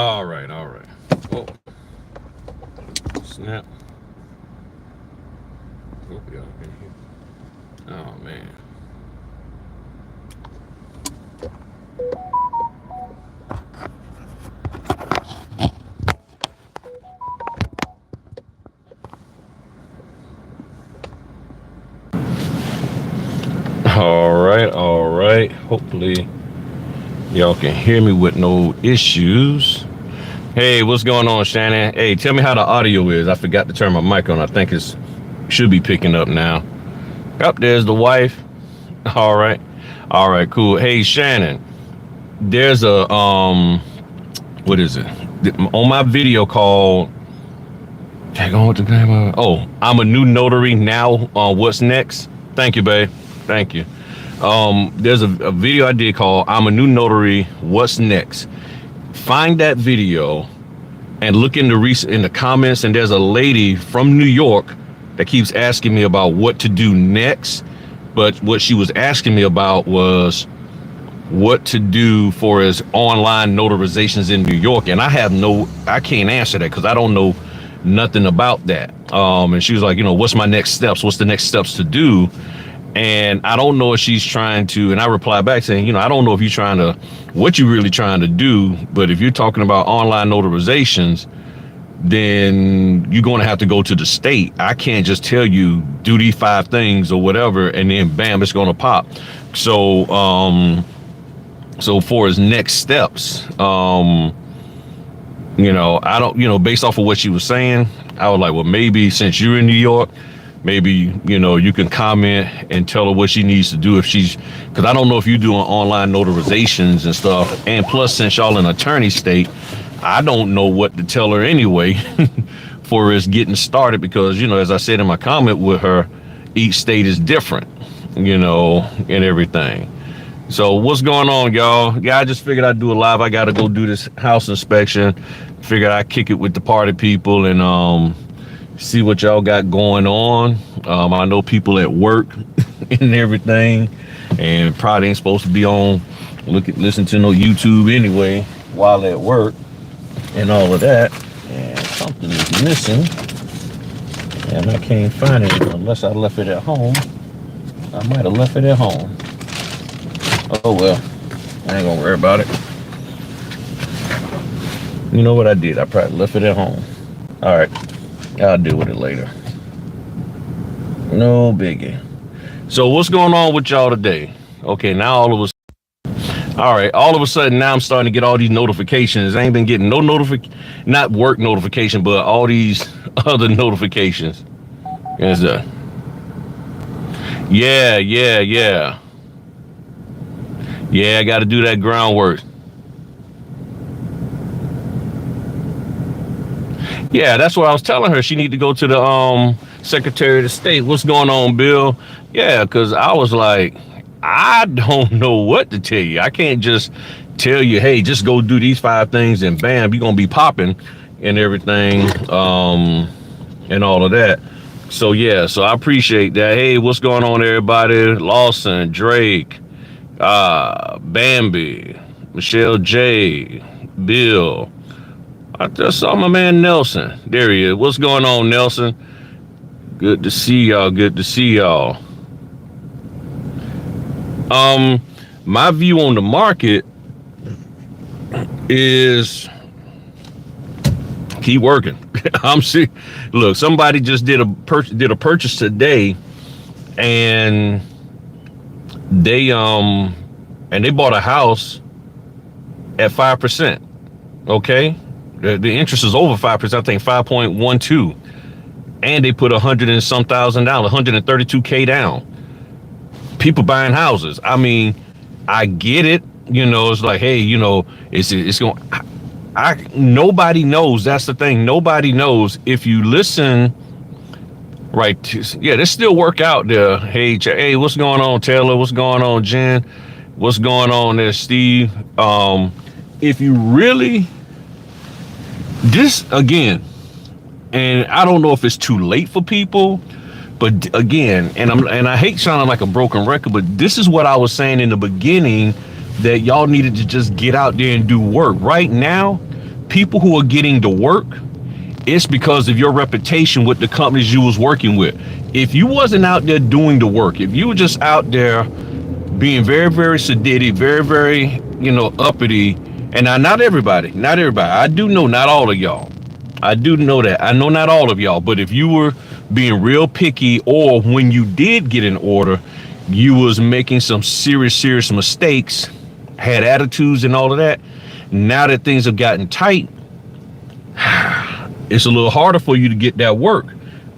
All right, all right. Oh, snap. Hope y'all can hear. Oh, man. All right, all right. Hopefully y'all can hear me with no issues. Hey, what's going on, Shannon? Hey, tell me how the audio is. I forgot to turn my mic on. I think it should be picking up now. Yep, there's the wife. All right. All right, cool. Hey, Shannon, there's a what is it? On my video called tag on with the name of, oh, I'm a new notary now on what's next. Thank you, babe. Thank you. There's a video I did called I'm a new notary, what's next? Find that video and look in the comments, and there's a lady from New York that keeps asking me about what to do next. But what she was asking me about was what to do for his online notarizations in New York. And I can't answer that because I don't know nothing about that. And she was like, what's my next steps? What's the next steps to do? And I don't know if she's trying to, and I replied back saying, I don't know if you're what you're really trying to do, but if you're talking about online notarizations, then you're going to have to go to the state. I can't just tell you do these 5 things or whatever, and then bam, it's going to pop. So, so for his next steps, I don't, based off of what she was saying, I was like, well, maybe since you're in New York, maybe, you can comment and tell her what she needs to do because I don't know if you're doing online notarizations and stuff. And plus, since y'all an attorney state, I don't know what to tell her anyway for us getting started because, as I said in my comment with her, each state is different, and everything. So what's going on, y'all? Yeah, I just figured I'd do a live. I got to go do this house inspection. Figured I'd kick it with the party people and, see what y'all got going on. I know people at work and everything, and probably ain't supposed to be on listen to no YouTube anyway while at work and all of that. And something is missing, and I can't find it unless I left it at home. I might have left it at home. Oh well, I ain't gonna worry about it. You know what I did? I probably left it at home. All right. I'll deal with it later. No biggie. So what's going on with y'all today? Okay, now all of a sudden now I'm starting to get all these notifications. I ain't been getting no not work notification, but all these other notifications. Is that? Yeah. Yeah, I got to do that groundwork. Yeah, that's what I was telling her. She need to go to the Secretary of State. What's going on, Bill? Yeah, because I was like, I don't know what to tell you. I can't just tell you, hey, just go do these 5 things and bam, you're going to be popping and everything and all of that. So, yeah, so I appreciate that. Hey, what's going on, everybody? Lawson, Drake, Bambi, Michelle J, Bill. I just saw my man Nelson. There he is. What's going on, Nelson? Good to see y'all. Good to see y'all. My view on the market is keep working. I'm see. Look, somebody just did a purchase today, and they bought a house at 5%. Okay. The interest is over 5%, I think 5.12, and they put $100 and some thousand dollars, $132K down. People buying houses. I mean, I get it. It's like, hey, it's going. Nobody knows. That's the thing. Nobody knows if you listen. Right. Yeah, there's still work out there. Hey, what's going on, Taylor? What's going on, Jen? What's going on there, Steve? If you really. This again, and I don't know if it's too late for people, but again, and I hate sounding like a broken record, but this is what I was saying in the beginning, that y'all needed to just get out there and do work. Right now, people who are getting the work, it's because of your reputation with the companies you was working with. If you wasn't out there doing the work, if you were just out there being very, very sedity, very, very, uppity, and not everybody, I do know not all of y'all. I do know that. I know not all of y'all, but if you were being real picky, or when you did get an order, you was making some serious mistakes, had attitudes and all of that. Now that things have gotten tight, it's a little harder for you to get that work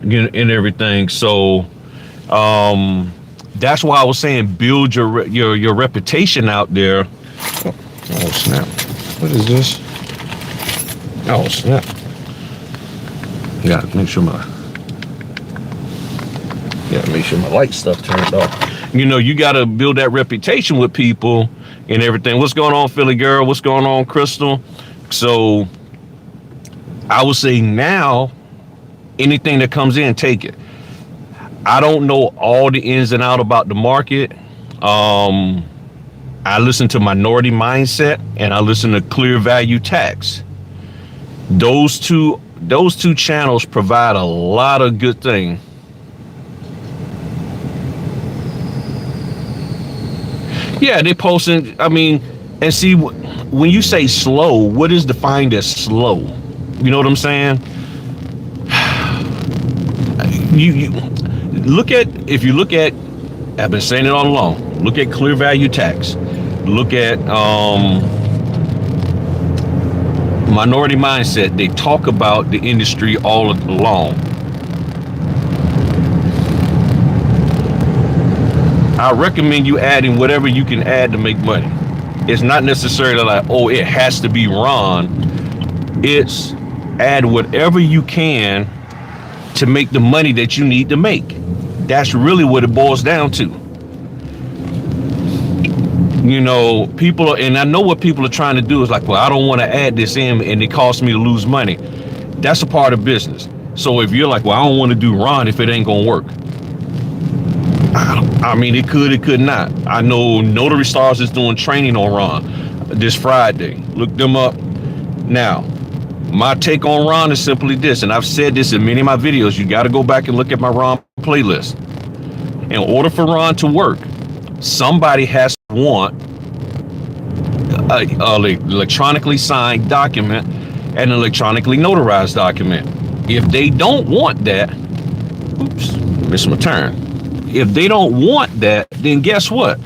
and everything. So that's why I was saying build your reputation out there. Oh snap! What is this? Oh snap! Gotta make sure my light stuff turned off. You gotta build that reputation with people and everything. What's going on, Philly girl? What's going on, Crystal? So I would say now, anything that comes in, take it. I don't know all the ins and out about the market. I listen to Minority Mindset and I listen to Clear Value Tax. Those two channels provide a lot of good things. Yeah, they posting. And see, when you say slow, what is defined as slow? You know what I'm saying? If you look at, I've been saying it all along. Look at Clear Value Tax. Look at Minority Mindset. They talk about the industry all along. I recommend you adding whatever you can add to make money. It's not necessarily like, oh, it has to be Ron. It's add whatever you can to make the money that you need to make. That's really what it boils down to. People, and I know what people are trying to do is like, well, I don't want to add this in and it costs me to lose money. That's a part of business. So if you're like, well, I don't want to do Ron if it ain't gonna work. It could not. I know Notary Stars is doing training on Ron this Friday. Look them up. Now, my take on Ron is simply this, and I've said this in many of my videos. You got to go back and look at my Ron playlist. In order for Ron to work, somebody has to want an electronically signed document and an electronically notarized document. If they don't want that, oops, missed my turn. If they don't want that, then guess what?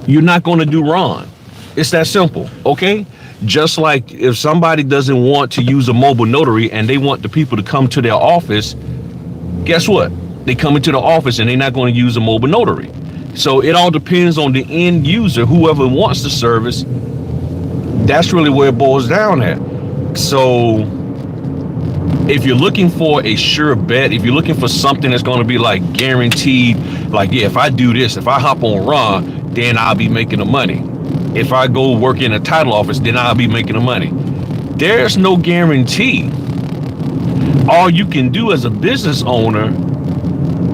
You're not going to do Ron. It's that simple, okay? Just like if somebody doesn't want to use a mobile notary and they want the people to come to their office, guess what? They come into the office and they're not going to use a mobile notary. So it all depends on the end user, whoever wants the service. That's really where it boils down at. So if you're looking for a sure bet, if you're looking for something that's going to be like guaranteed, like, yeah, if I do this, if I hop on Ron, then I'll be making the money. If I go work in a title office, then I'll be making the money. There's no guarantee. All you can do as a business owner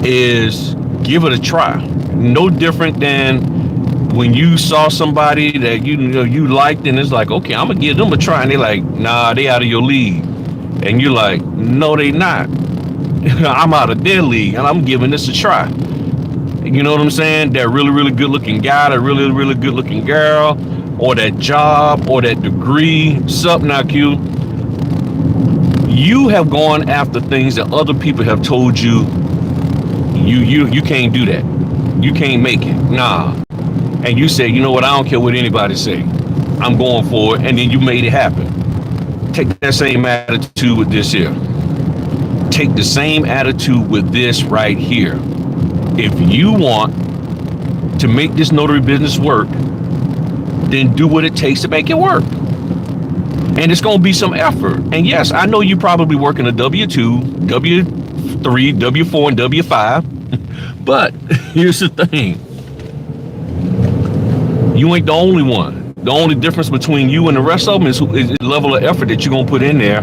is give it a try. No different than when you saw somebody that you liked and it's like, okay, I'm gonna give them a try, and they're like, nah, they out of your league. And you're like, no, they not. I'm out of their league and I'm giving this a try. You know what I'm saying? That really, really good looking guy, that really, really good looking girl, or that job, or that degree, something like you. You have gone after things that other people have told you you can't do that. You can't make it. Nah. And you say, you know what? I don't care what anybody say. I'm going for it. And then you made it happen. Take that same attitude with this here. Take the same attitude with this right here. If you want to make this notary business work, then do what it takes to make it work. And it's going to be some effort. And yes, I know you probably working a W-2, W-3, W-4, and W-5. But here's the thing. You ain't the only one. The only difference between you and the rest of them is the level of effort that you're going to put in there.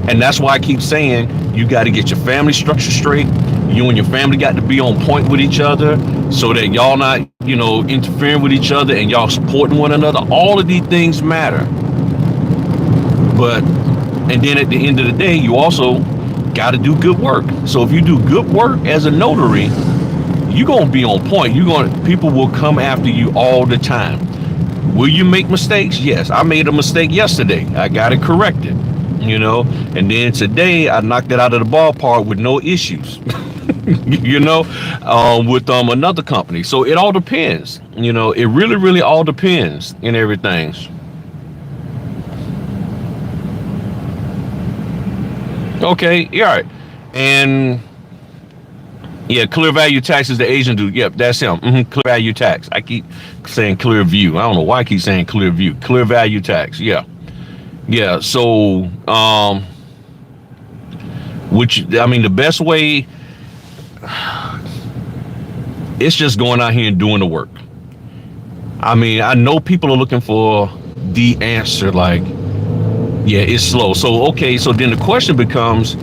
And that's why I keep saying you got to get your family structure straight. You and your family got to be on point with each other so that y'all not, you know, interfering with each other and y'all supporting one another. All of these things matter. But, and then at the end of the day, you also got to do good work. So if you do good work as a notary, you're going to be on point. People will come after you all the time. Will you make mistakes? Yes, I made a mistake yesterday. I got it corrected, and then today I knocked it out of the ballpark with no issues, with another company. So it all depends, it really, really all depends in everything. Okay, yeah, right. And yeah, clear value tax is the Asian dude. Yep, that's him. Clear value tax. I keep saying clear view. I don't know why I keep saying clear view. Clear value tax. Yeah. Yeah. So, the best way, it's just going out here and doing the work. I know people are looking for the answer, like, yeah, it's slow. So, okay. So then the question becomes,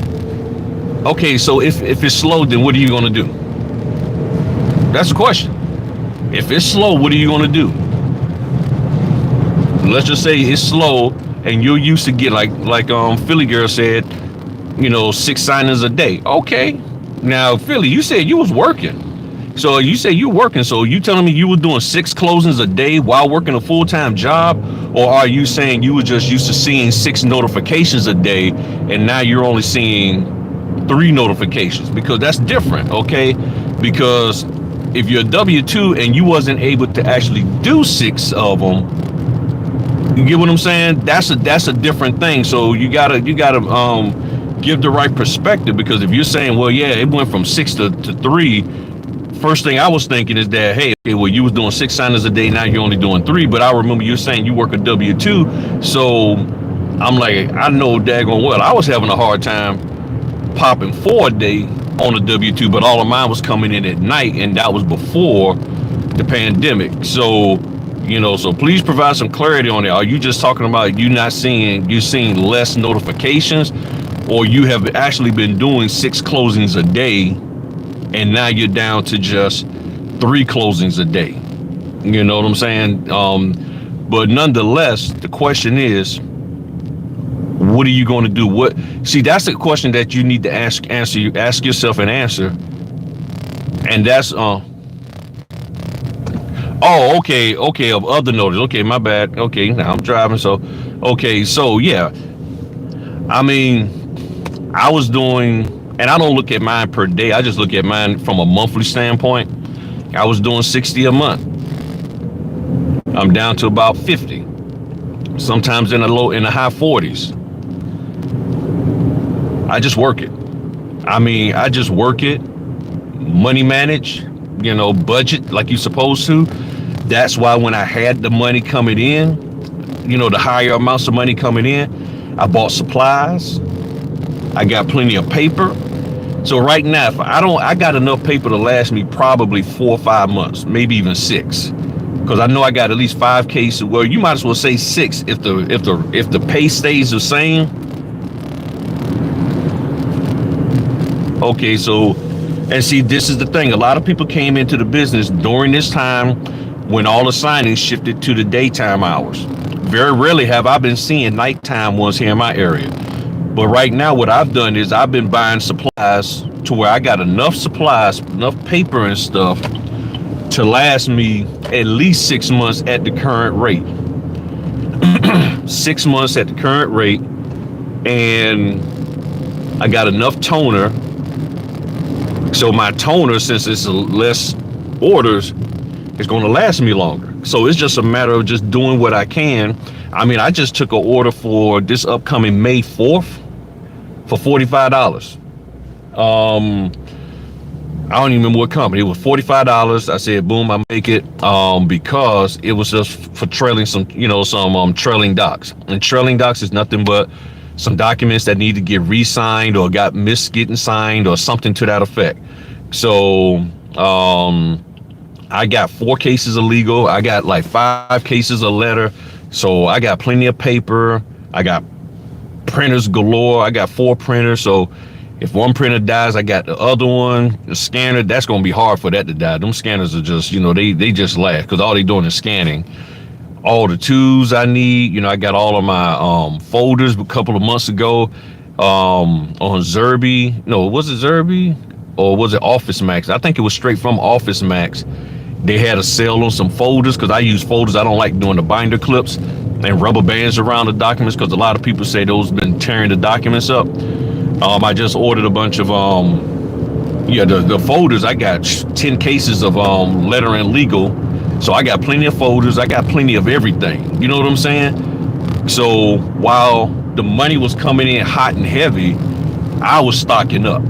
okay, so if it's slow, then what are you going to do? That's the question. If it's slow, what are you going to do? Let's just say it's slow and you're used to get like Philly girl said, 6 signings a day. Okay. Now, Philly, you said you was working. So you say you working. So you telling me you were doing 6 closings a day while working a full-time job? Or are you saying you were just used to seeing 6 notifications a day and now you're only seeing 3 notifications? Because that's different, okay? Because if you're a W-2 and you wasn't able to actually do 6 of them, you get what I'm saying? That's a different thing. So you gotta give the right perspective, because if you're saying, well, yeah, it went from 6 to 3, first thing I was thinking is that, hey, okay, well, you was doing 6 signings a day, now you're only doing 3. But I remember you saying you work a W-2, so I'm like, I know daggone well I was having a hard time popping 4 a day on a W-2, but all of mine was coming in at night, and that was before the pandemic. So, so please provide some clarity on it. Are you just talking about you're seeing less notifications, or you have actually been doing 6 closings a day and now you're down to just 3 closings a day? You know what I'm saying? But nonetheless, the question is, what are you going to do? See, that's the question that you need to ask yourself and answer. And that's of other notice. Okay, my bad. Okay, now I'm driving. So, okay, so yeah. I was doing, and I don't look at mine per day. I just look at mine from a monthly standpoint. I was doing 60 a month. I'm down to about 50. Sometimes in the high 40s. I just work it. I just work it, money manage, budget like you're supposed to. That's why when I had the money coming in, the higher amounts of money coming in, I bought supplies. I got plenty of paper. So right now, I got enough paper to last me probably 4 or 5 months, maybe even 6. Because I know I got at least 5 cases. Well, you might as well say 6 if the pay stays the same. Okay, so, and see, this is the thing. A lot of people came into the business during this time when all the signings shifted to the daytime hours. Very rarely have I been seeing nighttime ones here in my area. But right now, what I've done is I've been buying supplies to where I got enough supplies, enough paper and stuff to last me at least 6 months at the current rate. 6 months at the current rate. And I got enough toner. So my toner, since it's less orders, is going to last me longer. So it's just a matter of just doing what I can. I just took an order for this upcoming May 4th for $45. I don't even remember what company. It was $45. I said, boom, I make it, because it was just for trailing some trailing docs. And trailing docs is nothing but some documents that need to get re-signed or got missed getting signed or something to that effect. So I got 4 cases of legal. I got like 5 cases of letter. So I got plenty of paper. I got printers galore. I got 4 printers. So if one printer dies, I got the other one. The scanner, that's going to be hard for that to die. Them scanners are just, they just last because all they doing is scanning. all the tools I need. You know, I got all of my folders a couple of months ago on Zerby. No, was it Zerby or was it Office Max? I think it was straight from Office Max. They had a sale on some folders because I use folders. I don't like doing the binder clips and rubber bands around the documents because a lot of people say those been tearing the documents up. I just ordered a bunch of the folders. I got 10 cases of letter and legal. So I got plenty of folders. I got plenty of everything. You know what I'm saying? So while the money was coming in hot and heavy, I was stocking up.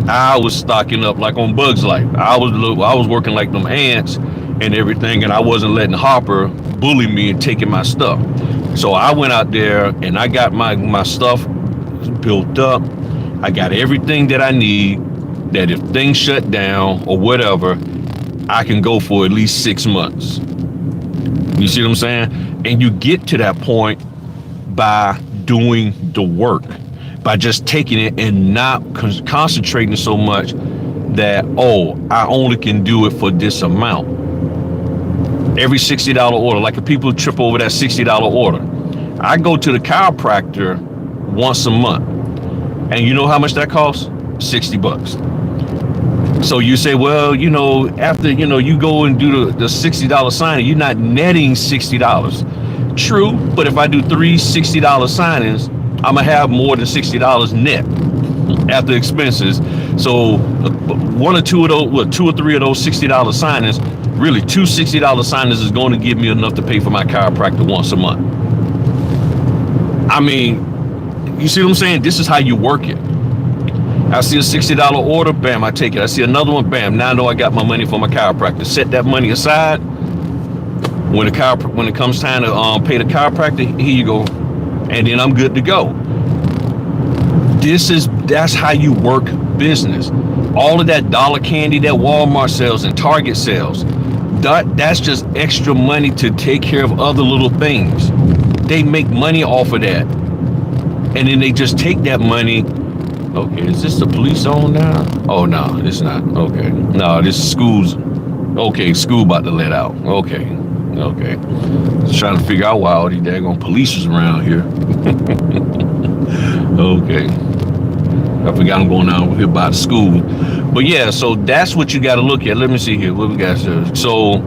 I was stocking up like on Bugs Life. I was working like them ants and everything, and I wasn't letting Harper bully me and taking my stuff. So I went out there and I got my stuff built up. I got everything that I need, that if things shut down or whatever, I can go for at least 6 months. You see what I'm saying? And you get to that point by doing the work, by just taking it and not concentrating so much that, oh, I only can do it for this amount. Every $60 order, like if people trip over that $60 order, I go to the chiropractor once a month. And you know how much that costs? $60. So you say, well, you know, after, you know, you go and do the $60 signing, you're not netting $60. True, but if I do 3 $60 signings, I'm gonna have more than $60 net after expenses. So one or two of those, well, 2 or 3 of those $60 signings, really 2 $60 signings is going to give me enough to pay for my chiropractor once a month. I mean, you see what I'm saying? This is how you work it. I see a $60 order, bam, I take it. I see another one, bam, now I know I got my money for my chiropractor. Set that money aside. When it comes time to pay the chiropractor, here you go. And then I'm good to go. That's how you work business. All of that dollar candy that Walmart sells and Target sells, that's just extra money to take care of other little things. They make money off of that. And then they just take that money. Okay, is this the police zone now? Oh, no, it's not. Okay. No, this is school's. Okay, school about to let out. Okay. Just trying to figure out why all these daggone police is around here. Okay. I forgot I'm going down here by the school. But yeah, so that's what you got to look at. Let me see here. What we got here? So,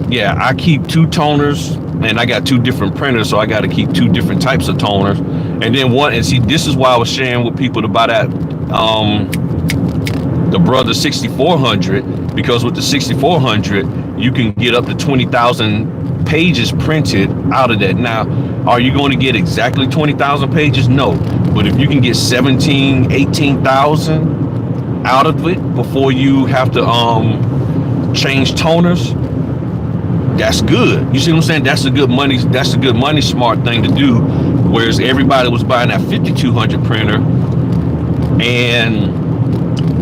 yeah, I keep 2 toners. And I got 2 different printers, so I got to keep 2 different types of toners. And then and see, this is why I was sharing with people about that, the Brother 6400, because with the 6400, you can get up to 20,000 pages printed out of that. Now, are you going to get exactly 20,000 pages? No. But if you can get 18,000 out of it before you have to change toners, that's good. You see what I'm saying? That's a good money smart thing to do. Whereas everybody was buying that 5200 printer, and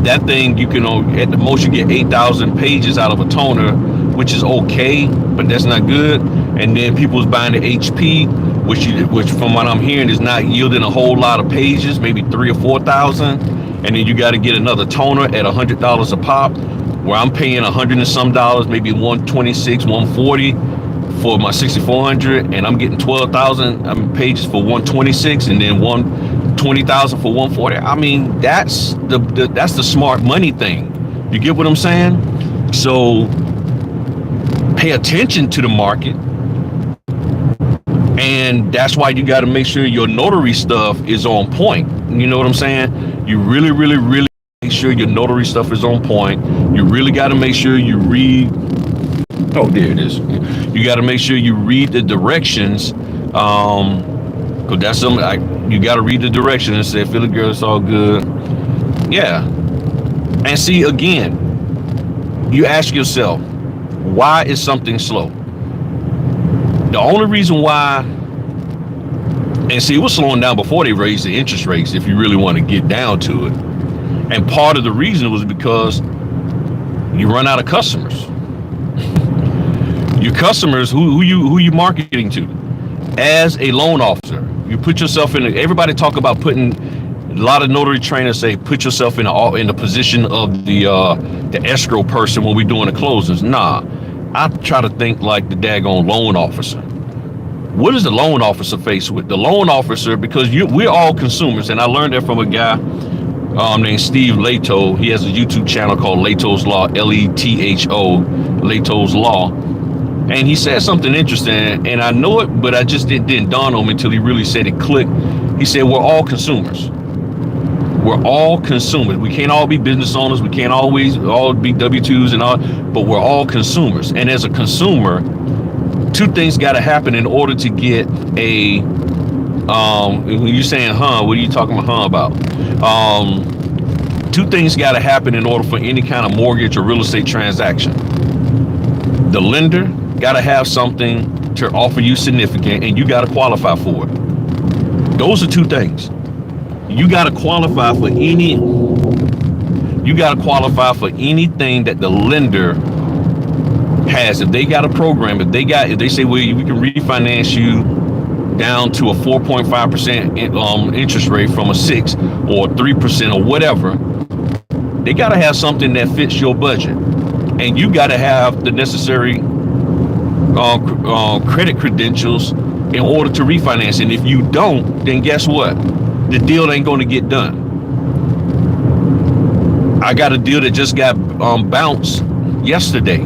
that thing you can at the most you get 8,000 pages out of a toner, which is okay, but that's not good. And then people was buying the HP, which from what I'm hearing is not yielding a whole lot of pages, maybe 3,000 or 4,000. And then you got to get another toner at $100 a pop, where I'm paying $100 and some, maybe 126, 140 for my 6400, and I'm getting 12,000 pages for 126, and then 20,000 for 140. I mean, that's the smart money thing. You get what I'm saying? So pay attention to the market, and that's why you got to make sure your notary stuff is on point. You know what I'm saying? You really make sure your notary stuff is on point. You really got to make sure you read. Oh, there it is. You got to make sure you read the directions. Cause that's something you got to read the directions and say, "Feel it, girl, it's all good." Yeah. And see, again, you ask yourself, why is something slow? The only reason why, and see, it was slowing down before they raised the interest rates, if you really want to get down to it. And part of the reason was because you run out of customers. Your customers, who you marketing to? As a loan officer, you put yourself in. Everybody talk about putting. A lot of notary trainers say put yourself in the position of the escrow person when we're doing the closings. Nah, I try to think like the daggone loan officer. What is the loan officer faced with? The loan officer, because we're all consumers, and I learned that from a guy named Steve Leto. He has a YouTube channel called Leto's Law, Letho, Leto's Law. And he said something interesting, and I know it, but I just didn't dawn on me until he really said it clicked. He said, we're all consumers. We're all consumers. We can't all be business owners. We can't always all be W-2s and all, but we're all consumers. And as a consumer, two things got to happen in order to get a, when you're saying, what are you talking about, two things got to happen in order for any kind of mortgage or real estate transaction. The lender got to have something to offer you significant, and you got to qualify for it. Those are two things. You got to qualify for anything that the lender has. If they got a program, if they say, well, we can refinance you down to a 4.5% interest rate from a 6 or 3% or whatever, they got to have something that fits your budget, and you got to have the necessary credit credentials in order to refinance. And if you don't, then guess what? The deal ain't going to get done. I got a deal that just got bounced yesterday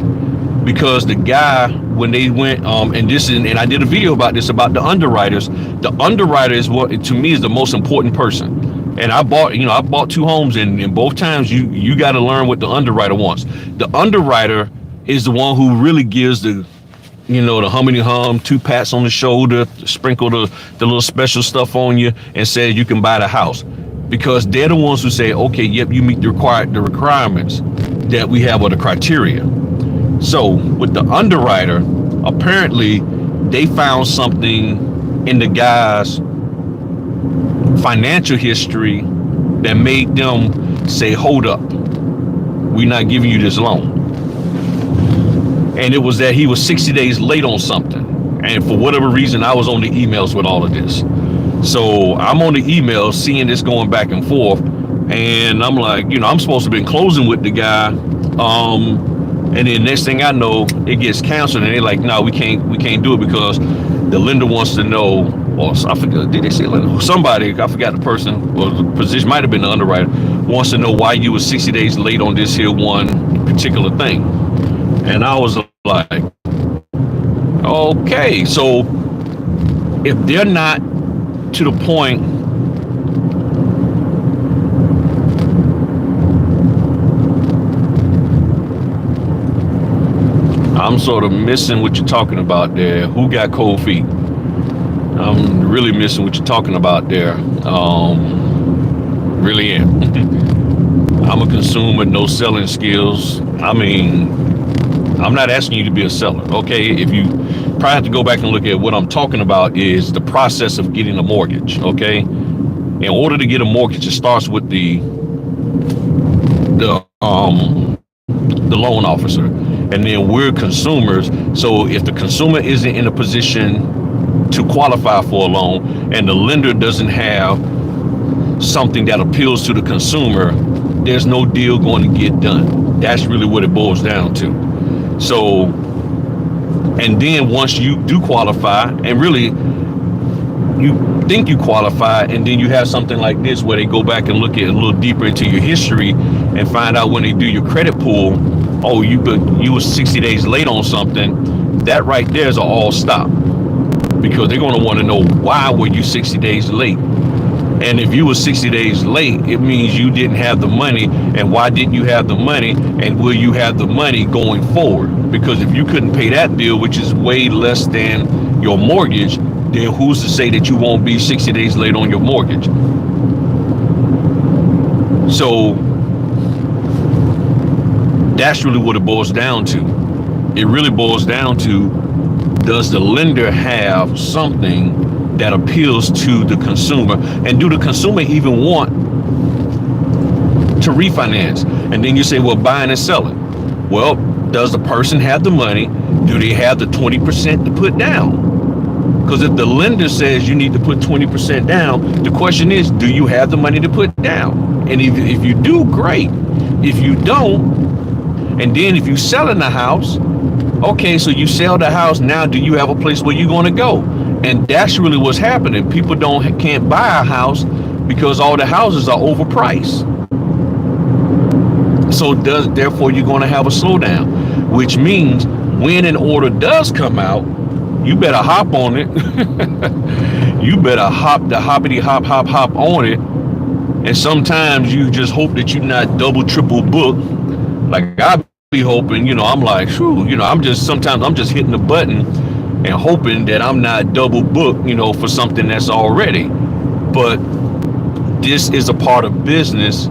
because the guy, when they went and I did a video about this, about the underwriters. The underwriter is what to me is the most important person. And I bought two homes, and both times you got to learn what the underwriter wants. The underwriter is the one who really gives the humming hum, 2 pats on the shoulder, sprinkle the little special stuff on you, and says you can buy the house. Because they're the ones who say, okay, yep, you meet the requirements that we have, or the criteria. So with the underwriter, apparently they found something in the guy's financial history that made them say, hold up, we're not giving you this loan. And it was that he was 60 days late on something. And for whatever reason, I was on the emails with all of this. So I'm on the emails seeing this going back and forth. And I'm like, I'm supposed to have been closing with the guy. And then next thing I know, it gets canceled. And they're like, no, we can't do it because the lender wants to know, or I forgot, did they say somebody, I forgot the person, or the position, might have been the underwriter, wants to know why you were 60 days late on this here one particular thing. And I was like, okay, so if they're not to the point I'm sort of missing what you're talking about there. Who got cold feet? I'm really missing what you're talking about there. Really am. I'm a consumer, no selling skills. I mean, I'm not asking you to be a seller, okay? If you probably have to go back and look at what I'm talking about is the process of getting a mortgage, okay? In order to get a mortgage, it starts with the loan officer, and then we're consumers. So if the consumer isn't in a position to qualify for a loan, and the lender doesn't have something that appeals to the consumer, there's no deal going to get done. That's really what it boils down to. So, and then once you do qualify, and really you think you qualify, and then you have something like this where they go back and look at a little deeper into your history and find out when they do your credit pull, oh, you were 60 days late on something. That right there is an all stop, because they're going to want to know, why were you 60 days late? And if you were 60 days late, it means you didn't have the money. And why didn't you have the money? And will you have the money going forward? Because if you couldn't pay that bill, which is way less than your mortgage, then who's to say that you won't be 60 days late on your mortgage? So that's really what it boils down to. It really boils down to, does the lender have something that appeals to the consumer? And do the consumer even want to refinance? And then you say, well, buying and selling. Well, does the person have the money? Do they have the 20% to put down? Because if the lender says you need to put 20% down, the question is, do you have the money to put down? And if you do, great. If you don't, and then if you sell in the house, okay, so you sell the house, now do you have a place where you're going to go? And that's really what's happening. People can't buy a house because all the houses are overpriced. So therefore you're going to have a slowdown, which means when an order does come out, you better hop on it. You better hop on it. And sometimes you just hope that you're not double, triple booked. Like I be hoping, I'm like, shoo, sometimes I'm just hitting the button and hoping that I'm not double booked, for something that's already. But this is a part of business.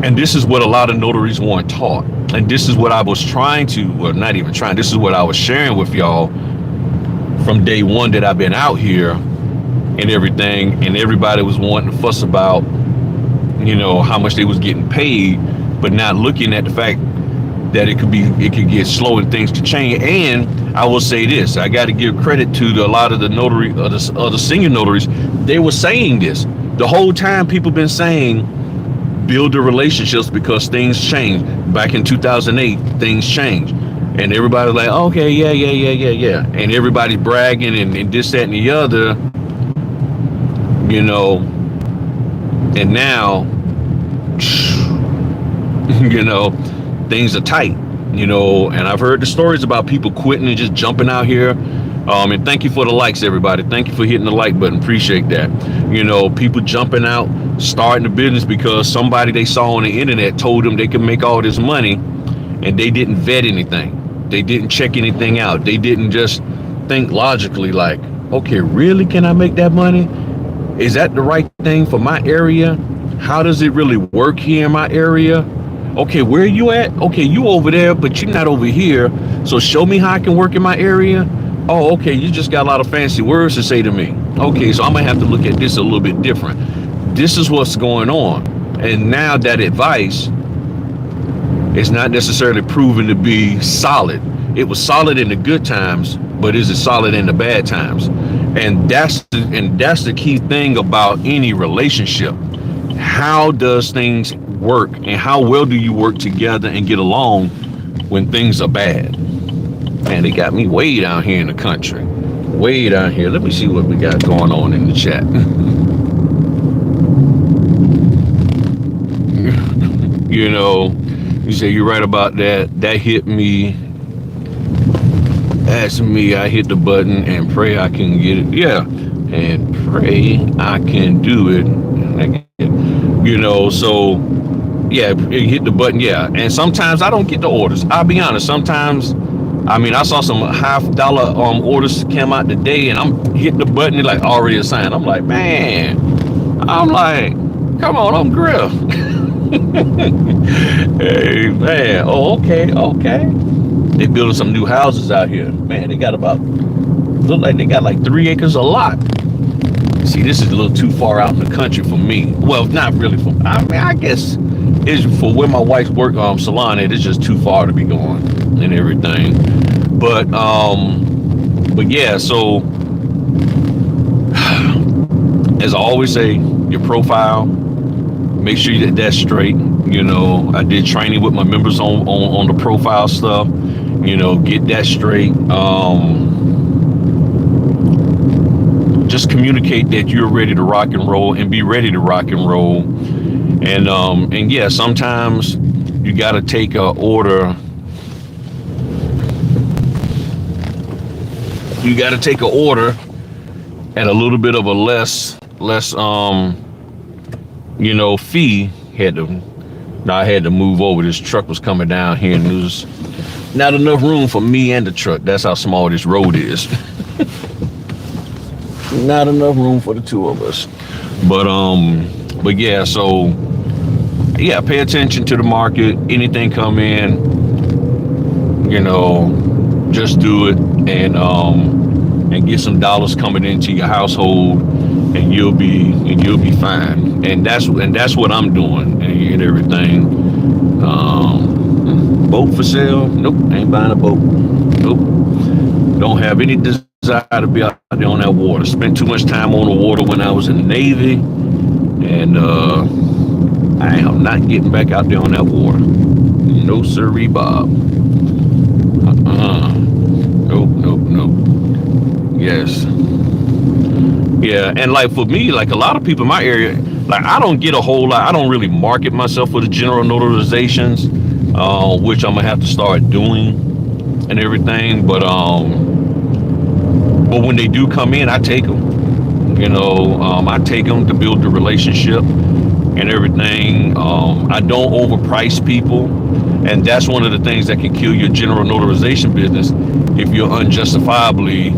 And this is what a lot of notaries weren't taught. And this is what I was trying to, well, not even trying, this is what I was sharing with y'all from day one that I've been out here and everything. And everybody was wanting to fuss about, how much they was getting paid, but not looking at the fact that it could get slow and things to change. And I will say this, I got to give credit to a lot of the other senior notaries. They were saying this the whole time. People been saying, build the relationships because things change. Back in 2008, things changed. And everybody's like, okay, yeah. And everybody bragging and this, that, and the other, and now, things are tight, and I've heard the stories about people quitting and just jumping out here. And thank you for the likes, everybody. Thank you for hitting the like button. Appreciate that. People jumping out, starting a business because somebody they saw on the internet told them they could make all this money, and they didn't vet anything. They didn't check anything out. They didn't just think logically like, okay, really, can I make that money? Is that the right thing for my area? How does it really work here in my area? Okay, where are you at? Okay, you over there, but you're not over here. So show me how I can work in my area. Oh, okay, you just got a lot of fancy words to say to me. Okay, so I'm gonna have to look at this a little bit different. This is what's going on. And now that advice is not necessarily proven to be solid. It was solid in the good times, but is it solid in the bad times? And that's the key thing about any relationship. How does things work, and how well do you work together and get along when things are bad? Man, they got me way down here in the country. Way down here. Let me see what we got going on in the chat. You say you're right about that. That hit me. That's me. I hit the button and pray I can get it. Yeah. And pray I can do it. So yeah, it hit the button. Yeah. And sometimes I don't get the orders. I'll be honest. Sometimes, I saw some $50 orders come out today, and I'm hitting the button, and like already assigned. I'm like, man, come on, I'm Griff. Hey, man. Oh, okay. They building some new houses out here. Man, they got look like they got like 3 acres a lot. See, this is a little too far out in the country for me. Well, not really I guess it's for where my wife's work salon is. It's just too far to be going and everything. But yeah, so as I always say, your profile, make sure that's straight. I did training with my members on the profile stuff. Get that straight. Just communicate that you're ready to rock and roll, and be ready to rock and roll. And yeah, sometimes you got to take a order. You got to take an order at a little bit of a less fee. I had to move over. This truck was coming down here, and there was not enough room for me and the truck. That's how small this road is. Not enough room for the two of us. But yeah, so yeah, pay attention to the market. Anything come in, just do it, and get some dollars coming into your household, and you'll be fine. And that's what I'm doing and everything. Boat for sale? Nope, ain't buying a boat. Nope. Don't have any desire to be out there on that water. Spent too much time on the water when I was in the Navy, and I am not getting back out there on that water. No sirree, Bob. Nope. Yes. Yeah, and like for me, like a lot of people in my area, like I don't get a whole lot. I don't really market myself for the general notarizations, which I'm gonna have to start doing and everything. But when they do come in, I take them. I take them to build the relationship and everything. I don't overprice people, and that's one of the things that can kill your general notarization business if you're unjustifiably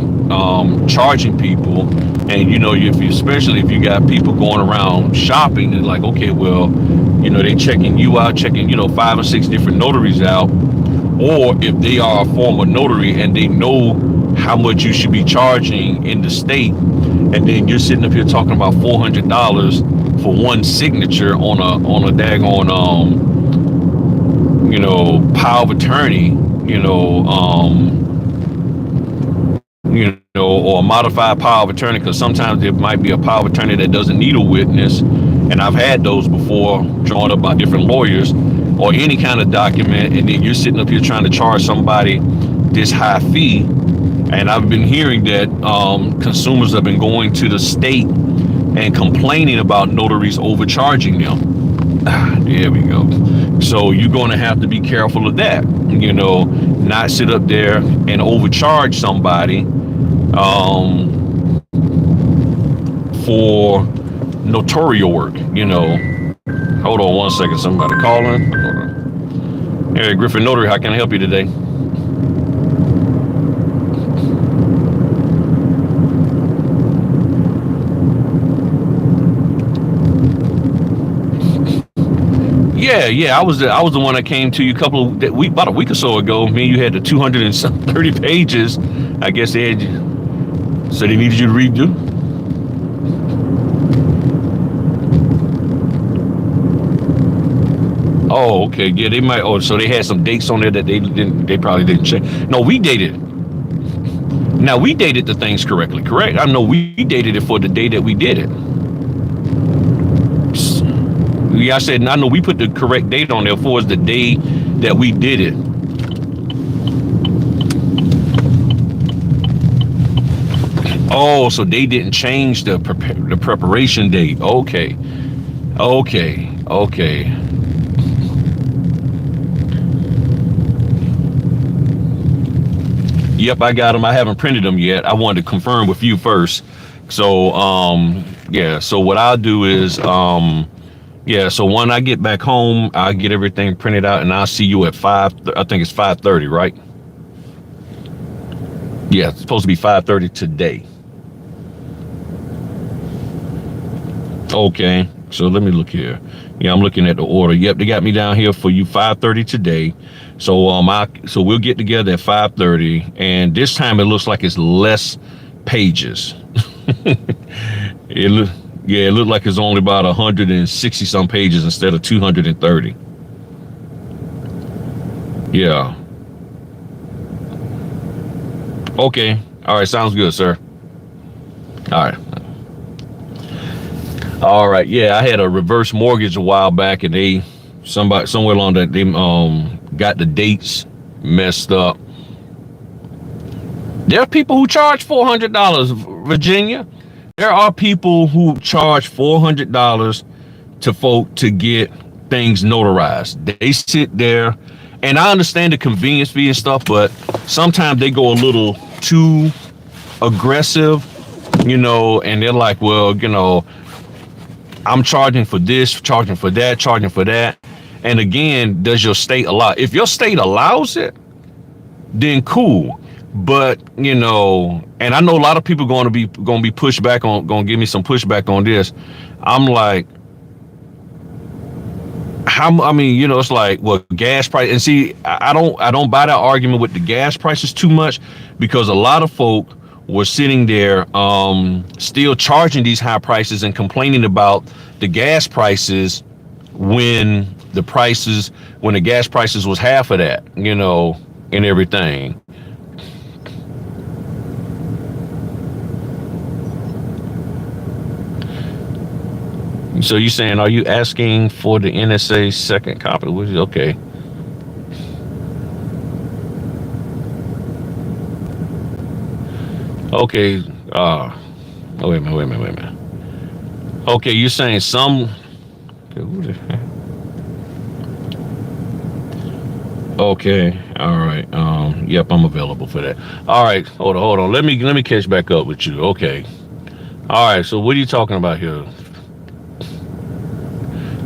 charging people. And especially if you got people going around shopping and like, okay, well, they checking you out, checking 5 or 6 different notaries out, or if they are a former notary and they know how much you should be charging in the state, and then you're sitting up here talking about $400 for one signature on a daggone power of attorney, or a modified power of attorney, because sometimes there might be a power of attorney that doesn't need a witness, and I've had those before, drawn up by different lawyers, or any kind of document, and then you're sitting up here trying to charge somebody this high fee. And I've been hearing that consumers have been going to the state and complaining about notaries overcharging them. There we go. So you're going to have to be careful of that, not sit up there and overcharge somebody for notarial work. Hold on one second, somebody calling. Hold on. Hey, Griffin Notary, how can I help you today? Yeah. I was the one that came to you about a week or so ago. Me and you had the 230 pages. I guess they had so they needed you to redo. Oh, okay. Yeah, they might. Oh, so they had some dates on there that they probably didn't check. No, we dated. Now we dated the things correctly. Correct. I know we dated it for the day that we did it. Yeah, I know we put the correct date on there for the day that we did it. Oh, so they didn't change the preparation date. Okay. Yep, I got them. I haven't printed them yet. I wanted to confirm with you first. So, yeah. So what I'll do is, yeah, so when I get back home, I'll get everything printed out, and I'll see you at 5. I think it's 5:30, right? Yeah, it's supposed to be 5:30 today. Okay, so let me look here. Yeah, I'm looking at the order. Yep, they got me down here for you 5:30 today. So so we'll get together at 5:30, and this time it looks like it's less pages. It looked like it's only about 160 some pages instead of 230. Yeah. Okay. All right. Sounds good, sir. All right. All right. Yeah, I had a reverse mortgage a while back, and somewhere along that they got the dates messed up. There are people who charge $400, Virginia. There are people who charge $400 to folk to get things notarized. They sit there, and I understand the convenience fee and stuff, but sometimes they go a little too aggressive, and they're like, well, I'm charging for this, charging for that, charging for that. And again, does your state allow? If your state allows it, then cool. But and I know a lot of people going to be pushed back on, going to give me some pushback on this. I'm like, it's like, well, gas price. And see, I don't buy that argument with the gas prices too much, because a lot of folk were sitting there still charging these high prices and complaining about the gas prices when the gas prices was half of that, and everything. So you saying, are you asking for the NSA second copy? Which is okay. Okay. Wait a minute. Okay, you're saying some. Okay. All right. Yep, I'm available for that. All right. Hold on. Let me catch back up with you. Okay. All right. So what are you talking about here?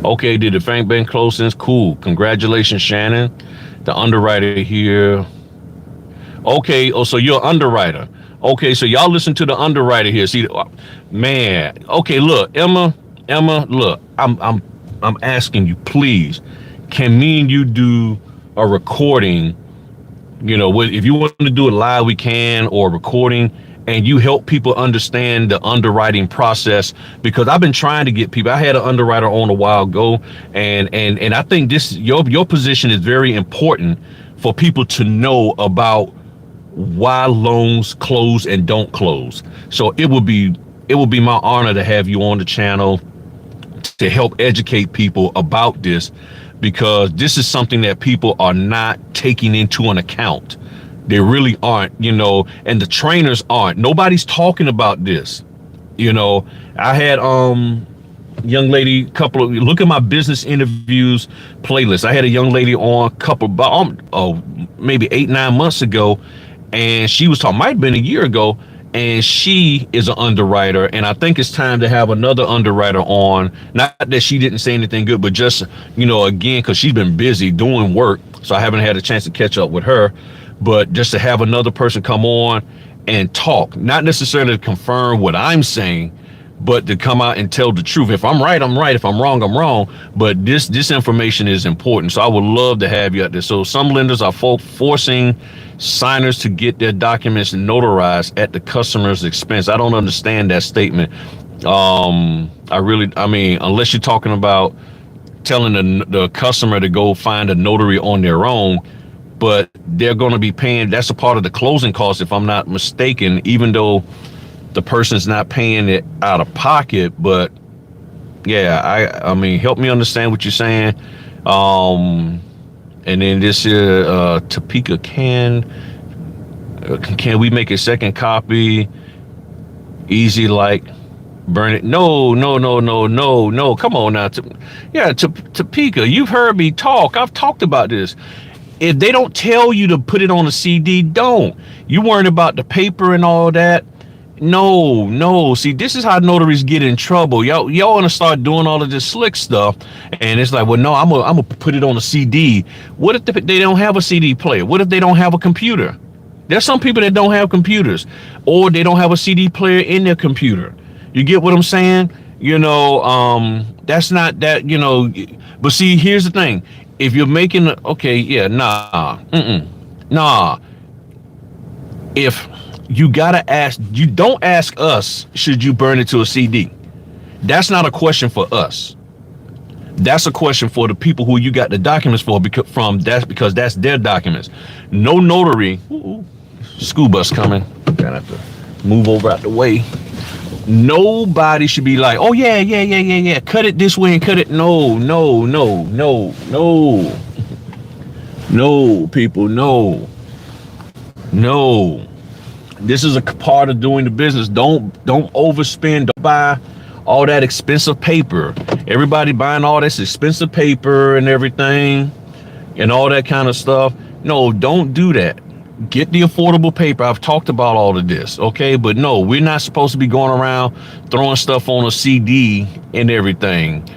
Okay. Did the bank been closed since? Cool. Congratulations, Shannon. The underwriter here. Okay. Oh, so you're an underwriter. Okay. So y'all listen to the underwriter here. See, man. Okay. Look, Emma. Look, I'm asking you, please. Can me and you do a recording? You know, if you want to do it live, we can, or recording, and you help people understand the underwriting process, because I've been trying to get people. I had an underwriter on a while ago, and I think this your position is very important for people to know about why loans close and don't close. So it would be my honor to have you on the channel to help educate people about this, because this is something that people are not taking into an account. They really aren't, you know, and the trainers aren't. Nobody's talking about this. You know, I had young lady look at my business interviews playlist. I had a young lady on maybe 8-9 months ago, and she was talking, might have been a year ago, and she is an underwriter, and I think it's time to have another underwriter on. Not that she didn't say anything good, but just, you know, again, because she's been busy doing work, so I haven't had a chance to catch up with her. But just to have another person come on and talk, not necessarily to confirm what I'm saying, but to come out and tell the truth. If I'm right, I'm right. If I'm wrong, I'm wrong. But this information is important. So I would love to have you out there. So some lenders are forcing signers to get their documents notarized at the customer's expense. I don't understand that statement. I mean, unless you're talking about telling the customer to go find a notary on their own, but they're going to be paying. That's a part of the closing cost, if I'm not mistaken, even though the person's not paying it out of pocket. But yeah, I mean, help me understand what you're saying. And then this Topeka, can we make a second copy? Easy, like burn it? No. Come on now. Topeka, you've heard me talk. I've talked about this. If they don't tell you to put it on a CD, don't. You worrying about the paper and all that? No. See, this is how notaries get in trouble. Y'all want to start doing all of this slick stuff, and it's like, well, no, I'm gonna put it on a CD. What if they don't have a CD player? What if they don't have a computer? There's some people that don't have computers, or they don't have a CD player in their computer. You get what I'm saying? You know, that's not that, you know. But see, here's the thing. If you're making nah. If you gotta ask, you don't ask us, should you burn it to a CD? That's not a question for us. That's a question for the people who you got the documents for, because that's their documents. No notary. School bus coming. Gotta have to move over out the way. Nobody should be like, oh yeah, cut it this way and cut it. No, people, no. This is a part of doing the business. Don't overspend. Don't buy all that expensive paper. Everybody buying all this expensive paper and everything and all that kind of stuff. No, don't do that. Get the affordable paper. I've talked about all of this, okay? But no, we're not supposed to be going around throwing stuff on a CD and everything.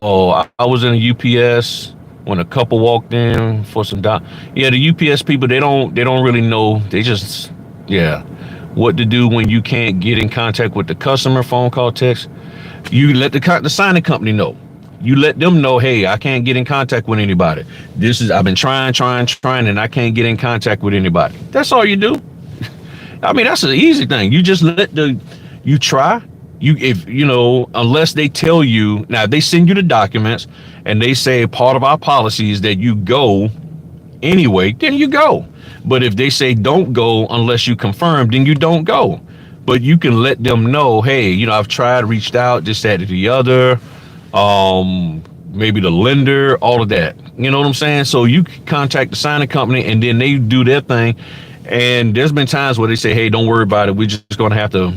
So I was in a UPS when a couple walked in for some the UPS people, they don't really know. They just, what to do when you can't get in contact with the customer. Phone call, text. You let the signing company know. You let them know, hey, I can't get in contact with anybody. I've been trying, and I can't get in contact with anybody. That's all you do. I mean, that's an easy thing. You just you try. Unless they tell you, now if they send you the documents and they say part of our policy is that you go anyway, then you go. But if they say don't go unless you confirm, then you don't go. But you can let them know, hey, I've tried, reached out, this, that, or the other. maybe the lender, all of that. You know what I'm saying? So you contact the signing company and then they do their thing. And there's been times where they say, hey, don't worry about it. We're just going to have to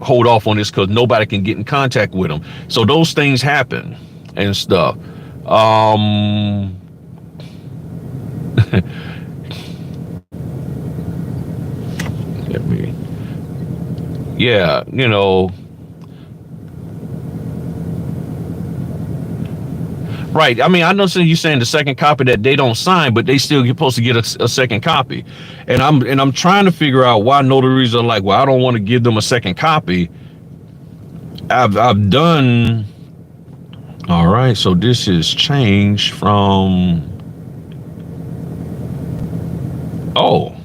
hold off on this because nobody can get in contact with them. So those things happen and stuff. Yeah, you know, right. I mean, I know you're saying the second copy that they don't sign, but they still supposed to get a second copy. And I'm trying to figure out why notaries are like, well, I don't want to give them a second copy. I've done. All right, so this is changed from. Oh,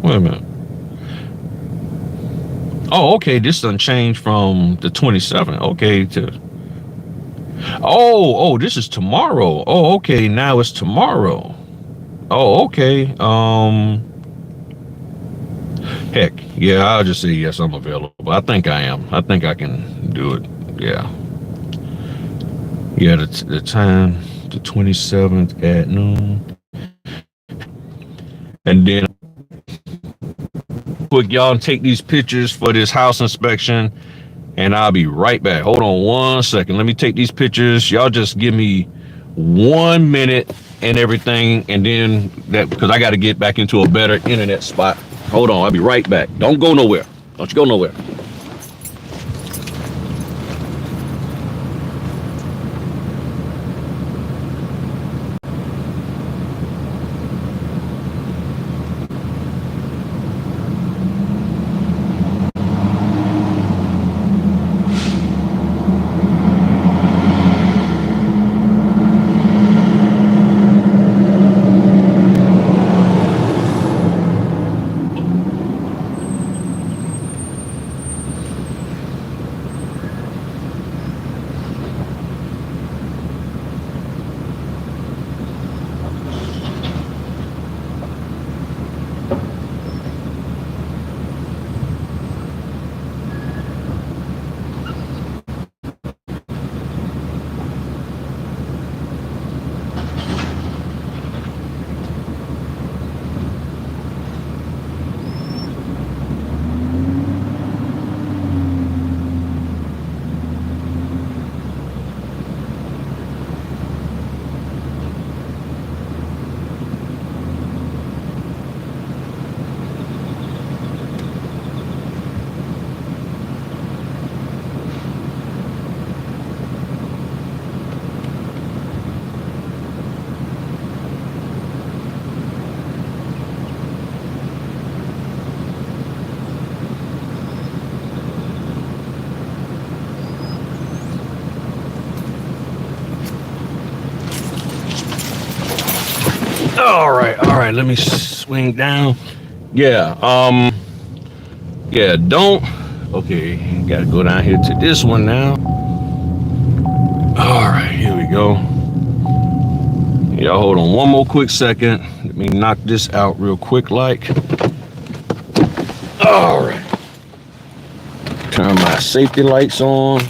wait a minute. Oh, okay. This done changed from the 27th. Okay, to. Oh, this is tomorrow. Oh, okay. Now it's tomorrow. Oh, okay. Heck, yeah. I'll just say yes. I'm available. I think I am. I think I can do it. Yeah. Yeah. The time, the 27th at noon, and then quick, y'all take these pictures for this house inspection. And I'll be right back. Hold on 1 second. Let me take these pictures. Y'all just give me 1 minute and everything. And then that, because I got to get back into a better internet spot. Hold on. I'll be right back. Don't go nowhere. Don't you go nowhere. All right. Let me swing down. Yeah. Yeah. Don't. Okay. Got to go down here to this one now. All right. Here we go. Y'all hold on one more quick second. Let me knock this out real quick, like. All right. Turn my safety lights on.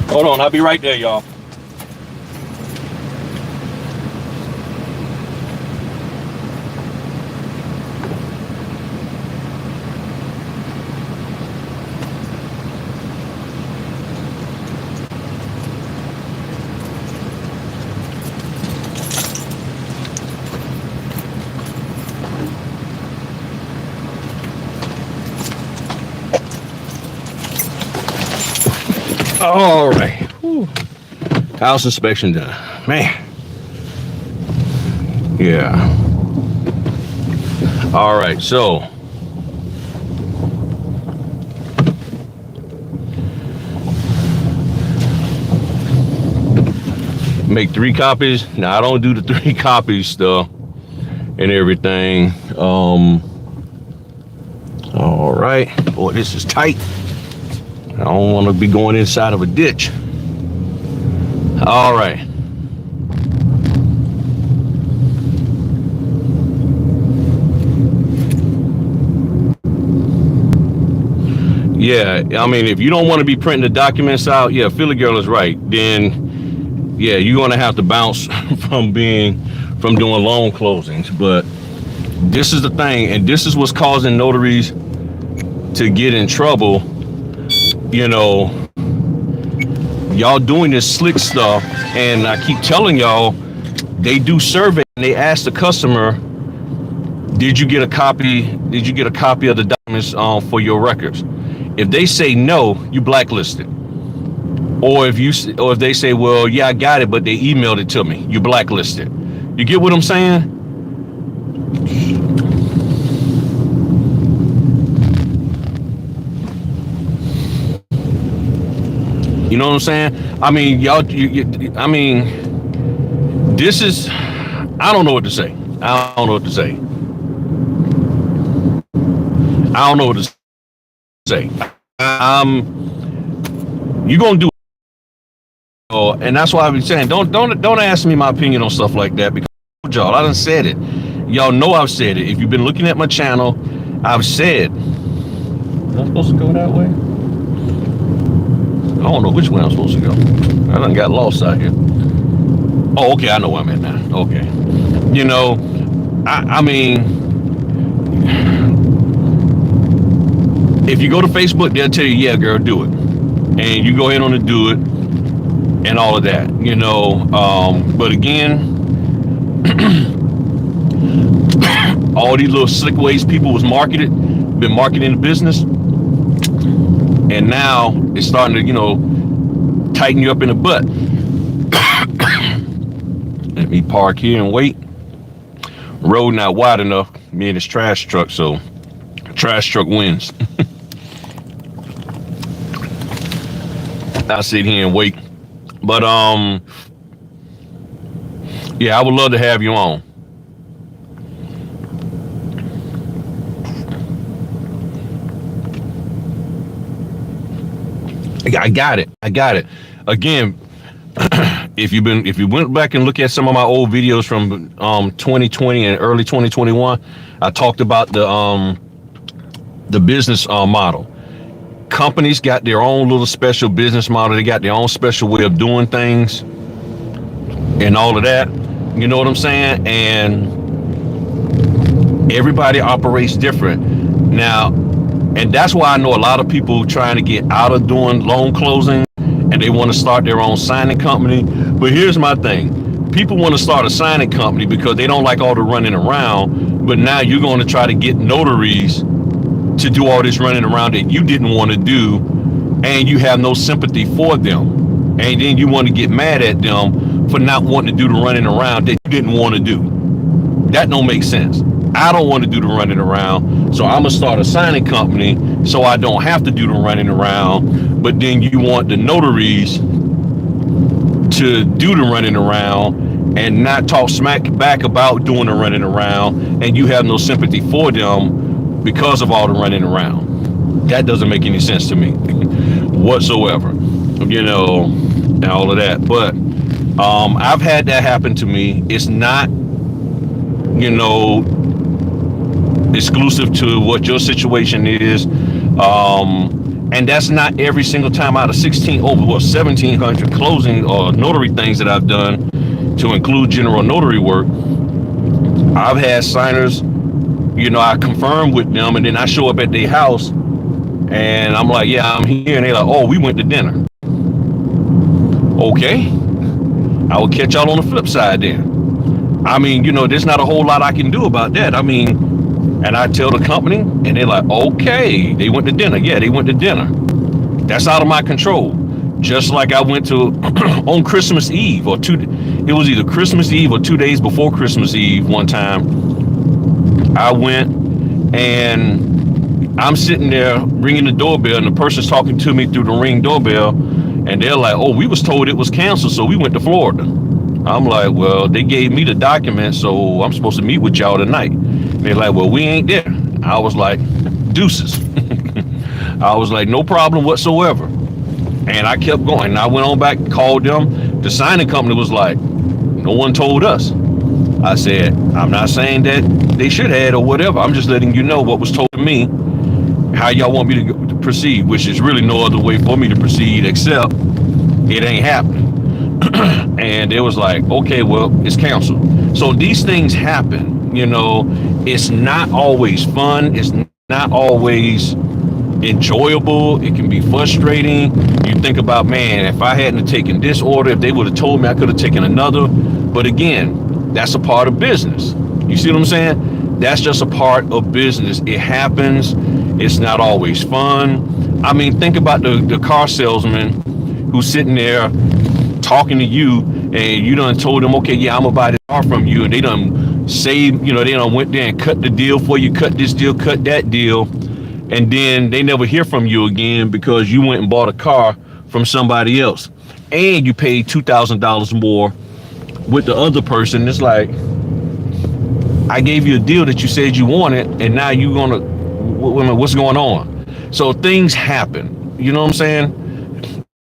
Hold on, I'll be right there, y'all. All right. Whew. House inspection done. Man. Yeah. All right. So make 3 copies. Now I don't do the 3 copies stuff and everything. All right. Boy, this is tight. I don't want to be going inside of a ditch. All right. Yeah, I mean, if you don't want to be printing the documents out, yeah, Philly Girl is right. Then, yeah, you're gonna have to bounce from doing loan closings. But this is the thing, and this is what's causing notaries to get in trouble. You know, y'all doing this slick stuff, and I keep telling y'all, they do survey and they ask the customer, did you get a copy of the documents for your records? If they say no, you blacklisted. Or if they say, well, yeah, I got it, but they emailed it to me, you blacklisted. You get what I'm saying? You know what I'm saying? I mean, y'all, I mean, this is, I don't know what to say. I don't know what to say. I don't know what to say. You're gonna do it. And that's why I've been saying, don't ask me my opinion on stuff like that, because y'all, I done said it. Y'all know I've said it. If you've been looking at my channel, I've said, am I supposed to go that way? I don't know which way I'm supposed to go. I done got lost out here. Oh, okay, I know where I'm at now. Okay. You know, I mean, if you go to Facebook, they'll tell you, yeah, girl, do it. And you go ahead on and do it and all of that, you know. But again, all these little slick ways people was been marketing the business. And now it's starting to, you know, tighten you up in the butt. Let me park here and wait. Road not wide enough. Me and this trash truck, so trash truck wins. I'll sit here and wait. But yeah, I would love to have you on. I got it. Again, if you went back and look at some of my old videos from 2020 and early 2021, I talked about the business model. Companies got their own little special business model. They got their own special way of doing things and all of that. You know what I'm saying? And everybody operates different. Now, and that's why I know a lot of people trying to get out of doing loan closing and they want to start their own signing company. But here's my thing. People want to start a signing company because they don't like all the running around. But now you're going to try to get notaries to do all this running around that you didn't want to do, and you have no sympathy for them. And then you want to get mad at them for not wanting to do the running around that you didn't want to do. That don't make sense. I don't want to do the running around, so I'm gonna start a signing company so I don't have to do the running around. But then you want the notaries to do the running around and not talk smack back about doing the running around, and you have no sympathy for them because of all the running around. That doesn't make any sense to me whatsoever, you know, and all of that. But I've had that happen to me. It's not, you know, exclusive to what your situation is, and that's not every single time out of 1,700 closing or notary things that I've done, to include general notary work. I've had signers, you know, I confirm with them, and then I show up at their house and I'm like, yeah, I'm here, and they're like, oh, we went to dinner. Okay, I will catch y'all on the flip side then. I mean, you know, there's not a whole lot I can do about that. I mean, and I tell the company, and they're like, okay, they went to dinner. Yeah, they went to dinner. That's out of my control. Just like I went to on Christmas Eve it was either Christmas Eve or 2 days before Christmas Eve one time. I went and I'm sitting there ringing the doorbell and the person's talking to me through the Ring doorbell and they're like, oh, we was told it was canceled, so we went to Florida. I'm like, well, they gave me the document, so I'm supposed to meet with y'all tonight. And they're like, well, we ain't there. I was like, deuces. I was like, no problem whatsoever. And I kept going. And I went on back, called them. The signing company was like, no one told us. I said, I'm not saying that they should have or whatever. I'm just letting you know what was told to me, how y'all want me to proceed, which is really no other way for me to proceed except it ain't happening. And it was like, okay, well, it's canceled. So these things happen, you know. It's not always fun. It's not always enjoyable. It can be frustrating. You think about, man, if I hadn't taken this order, if they would have told me, I could have taken another. But again, that's a part of business. You see what I'm saying? That's just a part of business. It happens. It's not always fun. I mean, think about the car salesman who's sitting there talking to you, and you done told them, okay, yeah, I'm gonna buy this car from you, and they done saved, you know, they done went there and cut the deal for you, cut this deal, cut that deal, and then they never hear from you again because you went and bought a car from somebody else, and you paid $2,000 more with the other person. It's like, I gave you a deal that you said you wanted, and now you gonna, what's going on? So things happen, you know what I'm saying?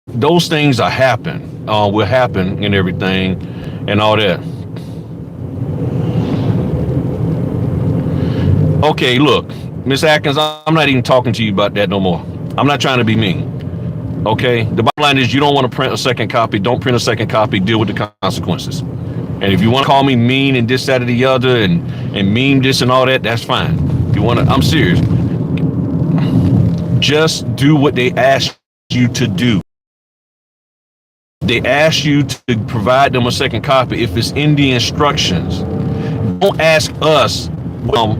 Those things will happen and everything and all that. Okay, look, Miss Atkins, I'm not even talking to you about that no more. I'm not trying to be mean. Okay, the bottom line is you don't want to print a second copy. Don't print a second copy. Deal with the consequences. And if you want to call me mean and this, that, or the other, and meme this and all that, that's fine. If you want to, I'm serious. Just do what they ask you to do. They ask you to provide them a second copy if it's in the instructions. Don't ask us, well,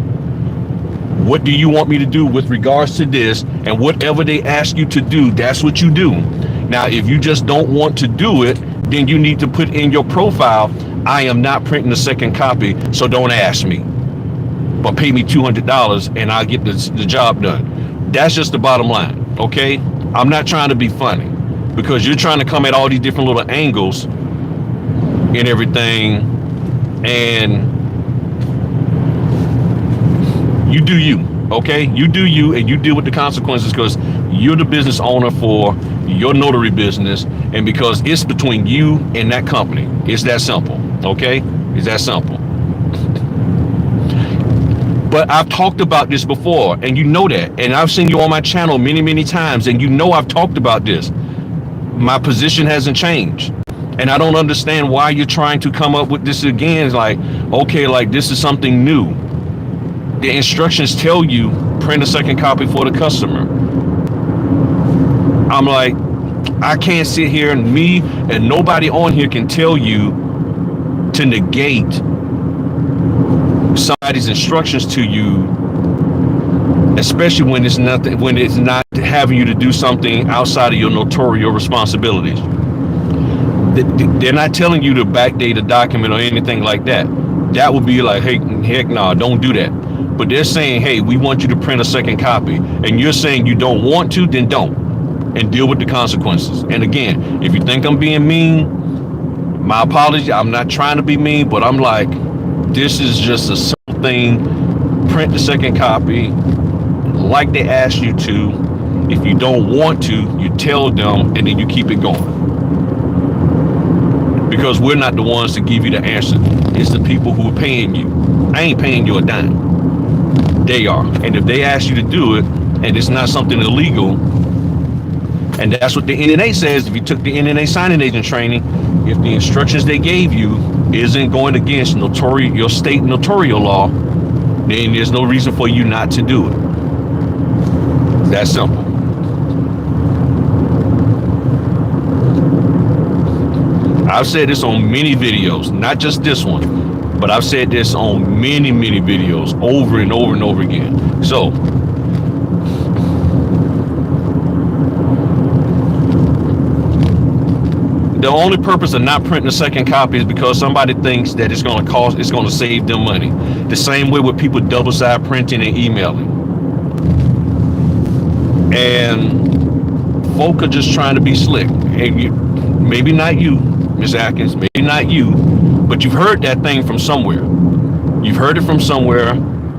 what do you want me to do with regards to this? And whatever they ask you to do, that's what you do. Now, if you just don't want to do it, then you need to put in your profile, I am not printing a second copy, so don't ask me. But pay me $200 and I'll get the job done. That's just the bottom line, okay? I'm not trying to be funny, because you're trying to come at all these different little angles and everything, and you do you, okay? You do you, and you deal with the consequences, because you're the business owner for your notary business, and because it's between you and that company. It's that simple, okay? It's that simple. But I've talked about this before, and you know that, and I've seen you on my channel many, many times, and you know I've talked about this. My position hasn't changed, and I don't understand why you're trying to come up with this again. It's like, okay, like this is something new. The instructions tell you print a second copy for the customer. I'm like, I can't sit here, and me and nobody on here can tell you to negate somebody's instructions to you, especially when it's not having you to do something outside of your notarial responsibilities. They're not telling you to backdate a document or anything like that. That would be like, hey, heck no, don't do that. But they're saying, hey, we want you to print a second copy, and you're saying you don't want to, then don't, and deal with the consequences. And again, if you think I'm being mean, my apology. I'm not trying to be mean, but I'm like, this is just a simple thing. Print the second copy like they asked you to. If you don't want to, you tell them, and then you keep it going. Because we're not the ones to give you the answer. It's the people who are paying you. I ain't paying you a dime. They are. And if they ask you to do it, and it's not something illegal, and that's what the NNA says, if you took the NNA signing agent training, if the instructions they gave you isn't going against your state notarial law, then there's no reason for you not to do it. That's simple. I've said this on many videos, not just this one, but I've said this on many, many videos over and over and over again. So, the only purpose of not printing a second copy is because somebody thinks that it's going to save them money. The same way with people double-side printing and emailing. And folk are just trying to be slick. And maybe not you, Miss Atkins, maybe not you, but you've heard that thing from somewhere. You've heard it from somewhere.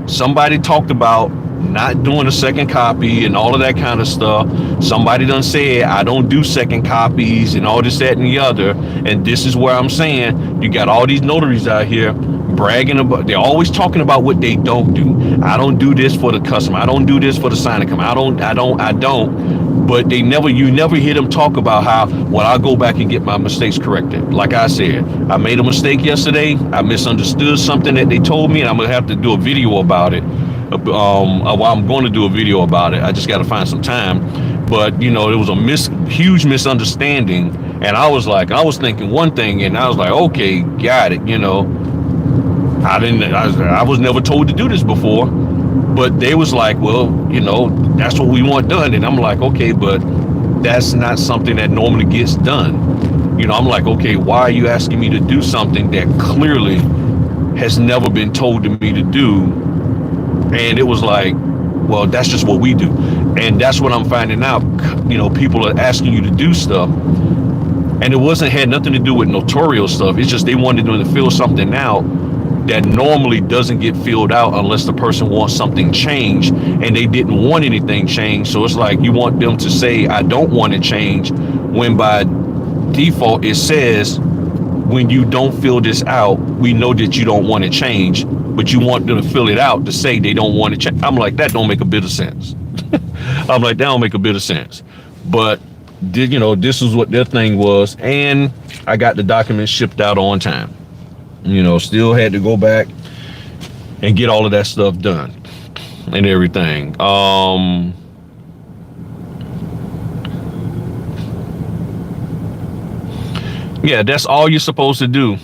Somebody talked about not doing a second copy and all of that kind of stuff. Somebody done said, I don't do second copies and all this, that, and the other. And this is where I'm saying, you got all these notaries out here bragging about, they're always talking about what they don't do. I don't do this for the customer. I don't do this for the signing company. I don't. But you never hear them talk about how, well, I'll go back and get my mistakes corrected. Like I said, I made a mistake yesterday. I misunderstood something that they told me, and I'm going to have to do a video about it. I'm going to do a video about it. I just got to find some time. But, you know, it was a huge misunderstanding. And I was thinking one thing, and I was like, okay, got it. You know, I was never told to do this before. But they was like, well, you know, that's what we want done. And I'm like, okay, but that's not something that normally gets done. You know, I'm like, okay, why are you asking me to do something that clearly has never been told to me to do? And it was like, well, that's just what we do. And that's what I'm finding out. You know, people are asking you to do stuff. And it had nothing to do with notarial stuff. It's just they wanted them to fill something out that normally doesn't get filled out unless the person wants something changed, and they didn't want anything changed. So it's like you want them to say, I don't want it changed, when by default it says, when you don't fill this out, we know that you don't want it changed, but you want them to fill it out to say they don't want it changed. I'm like, that don't make a bit of sense. I'm like, that don't make a bit of sense. But you know, this is what their thing was, and I got the documents shipped out on time. You know, still had to go back and get all of that stuff done and everything. Yeah, that's all you're supposed to do.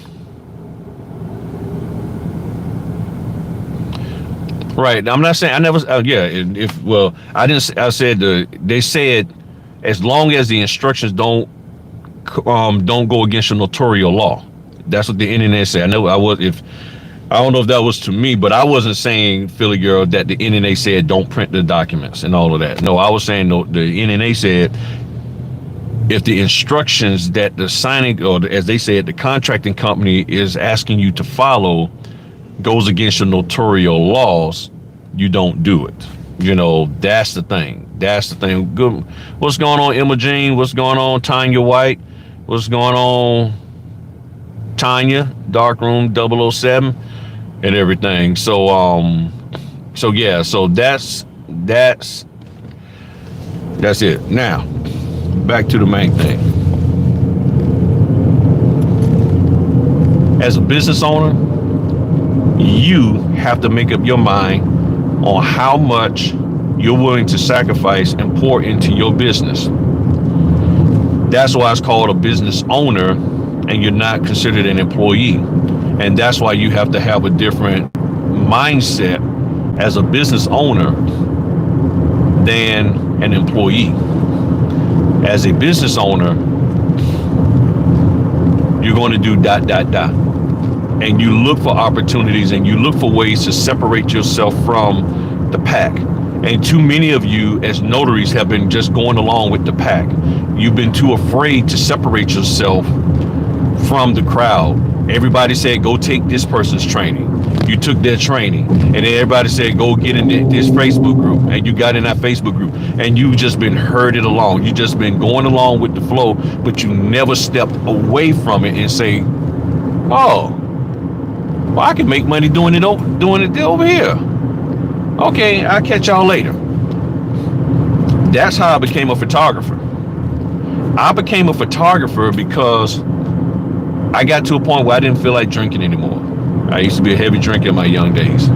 Right. I'm not saying I never. I said they said as long as the instructions don't go against your notarial law. That's what the internet said. I don't know if that was to me, but I wasn't saying, Philly girl, that the NNA said don't print the documents and all of that. No, I was saying the NNA said if the instructions that the signing, or as they said, the contracting company is asking you to follow goes against your notarial laws, you don't do it. You know, that's the thing. That's the thing. Good. What's going on, Emma Jean? What's going on, Tanya White? What's going on, Tanya, Darkroom 007 and everything. So yeah, so that's it. Now, back to the main thing. As a business owner, you have to make up your mind on how much you're willing to sacrifice and pour into your business. That's why it's called a business owner, and you're not considered an employee. And that's why you have to have a different mindset as a business owner than an employee. As a business owner, you're going to do ... And you look for opportunities, and you look for ways to separate yourself from the pack. And too many of you as notaries have been just going along with the pack. You've been too afraid to separate yourself from the crowd. Everybody said, go take this person's training. You took their training. And then everybody said, go get in this Facebook group. And you got in that Facebook group. And you've just been herded along. You've just been going along with the flow, but you never stepped away from it and say, oh, well, I can make money doing it over here. Okay, I'll catch y'all later. That's how I became a photographer. I became a photographer because I got to a point where I didn't feel like drinking anymore. I used to be a heavy drinker in my young days.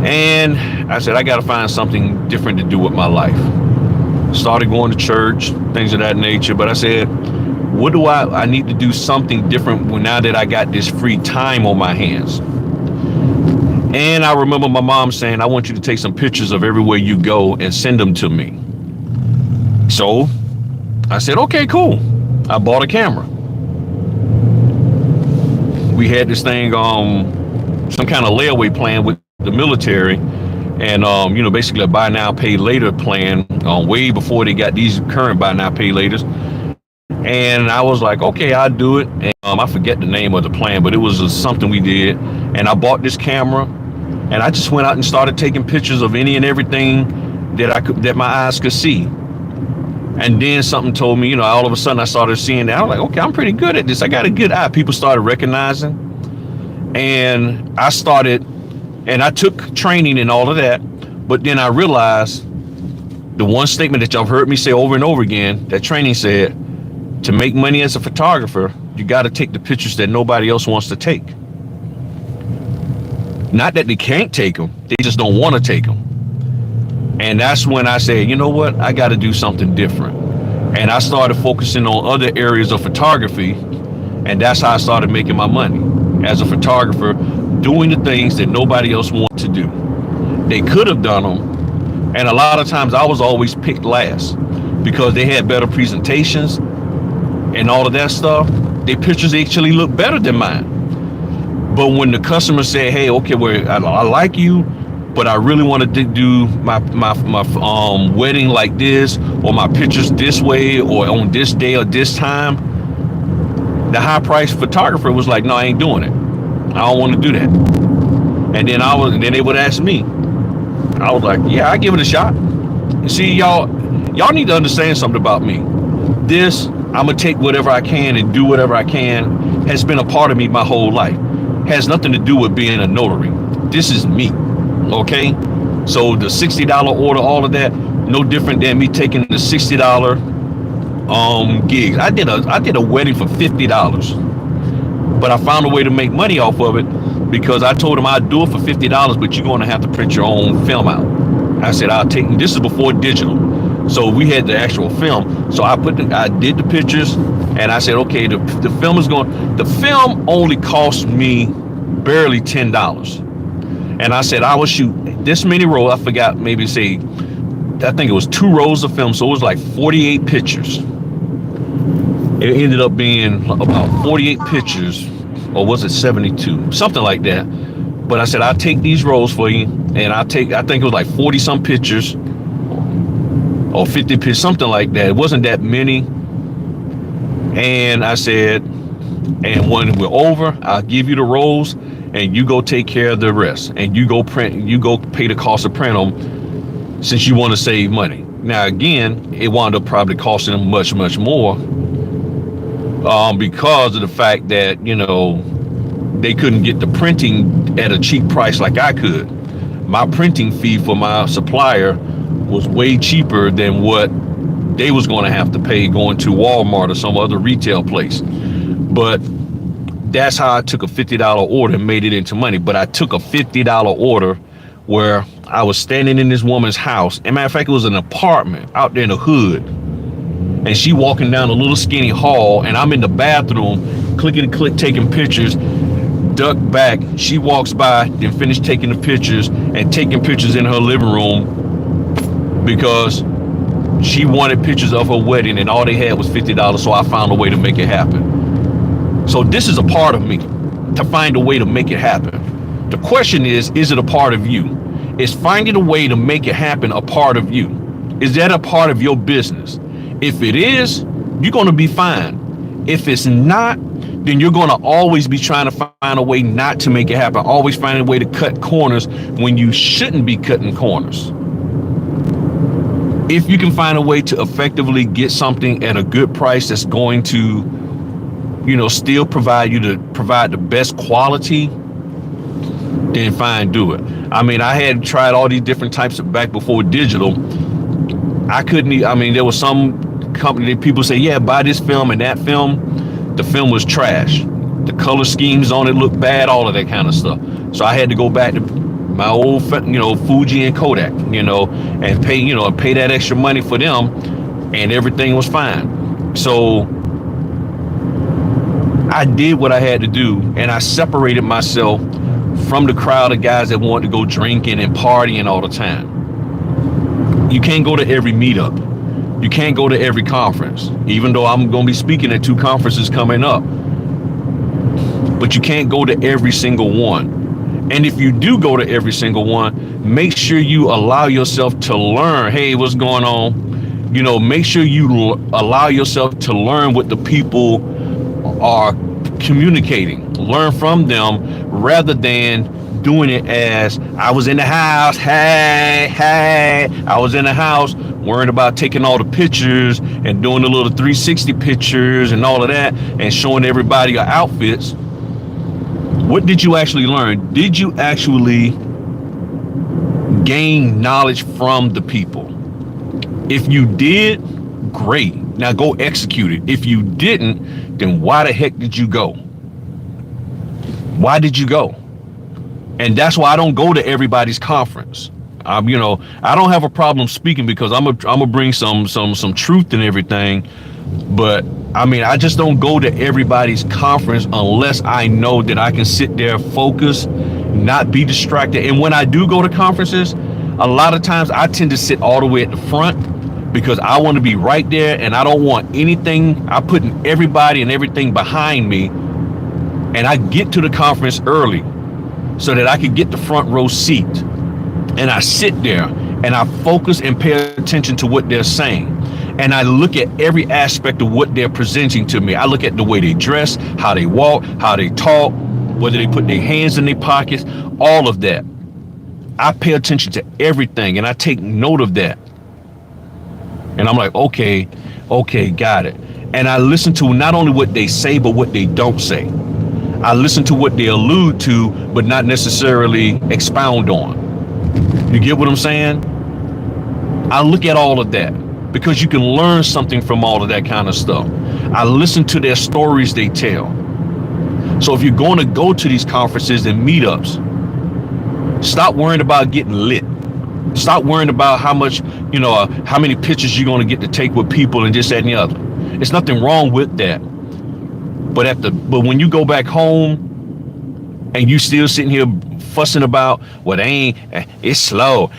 And I said, I got to find something different to do with my life. Started going to church, things of that nature. But I said, what do I need to do something different now that I got this free time on my hands. And I remember my mom saying, I want you to take some pictures of everywhere you go and send them to me. So I said, okay, cool. I bought a camera. we had this thing, some kind of layaway plan with the military, and basically a buy now pay later plan, way before they got these current buy now pay laters. And I was like, okay, I'll do it. And I forget the name of the plan, but it was something we did. And I bought this camera, and I just went out and started taking pictures of any and everything that my eyes could see. And then something told me, all of a sudden I started seeing that. I was like, okay, I'm pretty good at this. I got a good eye. People started recognizing. And I took training and all of that. But then I realized the one statement that y'all heard me say over and over again, that training said, to make money as a photographer, you got to take the pictures that nobody else wants to take. Not that they can't take them, they just don't want to take them. And that's when I said, you know what, I got to do something different. And I started focusing on other areas of photography, and that's how I started making my money as a photographer, doing the things that nobody else wanted to do. They could have done them, and a lot of times I was always picked last because they had better presentations and all of that stuff. Their pictures actually look better than mine. But when the customer said, hey, okay, well, I like you, but I really want to do my wedding like this, or my pictures this way, or on this day or this time, the high priced photographer was like, no, I ain't doing it. I don't want to do that. And then they would ask me. I was like, yeah, I give it a shot. You see, y'all need to understand something about me. I'm gonna take whatever I can and do whatever I can has been a part of me my whole life. Has nothing to do with being a notary. This is me, okay? So the $60 order, all of that, no different than me taking the $60 gigs. I did a wedding for $50, but I found a way to make money off of it because I told them I'd do it for $50, but you're gonna have to print your own film out. I said, this is before digital. So we had the actual film. So I did the pictures, and I said, okay, the film only cost me barely $10. And I said, I will shoot this many rolls. I forgot, I think it was 2 rolls of film. So it was like 48 pictures. It ended up being about 48 pictures, or was it 72? Something like that. But I said, I'll take these rolls for you. And I think it was like 40 some pictures, or 50 pictures, something like that. It wasn't that many. And I said, and when we're over, I'll give you the rolls, and you go take care of the rest. And you go pay the cost of print them, since you want to save money. Now, again, it wound up probably costing them much, much more, because of the fact that, they couldn't get the printing at a cheap price like I could. My printing fee for my supplier was way cheaper than what they was going to have to pay going to Walmart or some other retail place. But that's how I took a $50 order and made it into money. But I took a $50 order where I was standing in this woman's house. As a matter of fact, it was an apartment out there in the hood. And she walking down a little skinny hall, and I'm in the bathroom, click, taking pictures, duck back. She walks by, then finish taking the pictures, and taking pictures in her living room, because she wanted pictures of her wedding, and all they had was $50. So I found a way to make it happen. So this is a part of me, to find a way to make it happen. The question is it a part of you? Is finding a way to make it happen a part of you? Is that a part of your business? If it is, you're going to be fine. If it's not, then you're going to always be trying to find a way not to make it happen. Always finding a way to cut corners when you shouldn't be cutting corners. If you can find a way to effectively get something at a good price that's going to, still provide the best quality, then fine, do it. I mean, I had tried all these different types of, back before digital. There was some company that people say, yeah, buy this film and that film. The film was trash. The color schemes on it looked bad, all of that kind of stuff. So I had to go back to my old, Fuji and Kodak, and pay that extra money for them, and everything was fine. So I did what I had to do, and I separated myself from the crowd of guys that wanted to go drinking and partying all the time. You can't go to every meetup. You can't go to every conference, even though I'm going to be speaking at 2 conferences coming up. but you can't go to every single one. And if you do go to every single one, make sure you allow yourself to learn, hey, what's going on? You know, make sure you allow yourself to learn what the people are communicating. Learn from them rather than doing it as I was in the house, hey, I was in the house worrying about taking all the pictures and doing the little 360 pictures and all of that and showing everybody your outfits. What did you actually learn? Did you actually gain knowledge from the people? If you did, great. Now go execute it. If you didn't, then why the heck did you go? Why did you go? And that's why I don't go to everybody's conference. You know, I don't have a problem speaking because I'm gonna bring some truth and everything. But I mean, I just don't go to everybody's conference unless I know that I can sit there, focus, not be distracted. And when I do go to conferences, a lot of times I tend to sit all the way at the front because I want to be right there, and I don't want anything. I'm putting everybody and everything behind me, and I get to the conference early so that I can get the front row seat. And I sit there and I focus and pay attention to what they're saying. And I look at every aspect of what they're presenting to me. I look at the way they dress, how they walk, how they talk, whether they put their hands in their pockets, all of that. I pay attention to everything and I take note of that. And I'm like, okay, got it. And I listen to not only what they say, but what they don't say. I listen to what they allude to, but not necessarily expound on. You get what I'm saying? I look at all of that because you can learn something from all of that kind of stuff. I listen to their stories they tell. So if you're going to go to these conferences and meetups, stop worrying about getting lit. Stop worrying about how much, you know, how many pictures you're going to get to take with people and this, that, and the other. There's nothing wrong with that. But when you go back home and you still sitting here fussing about, well, it's slow.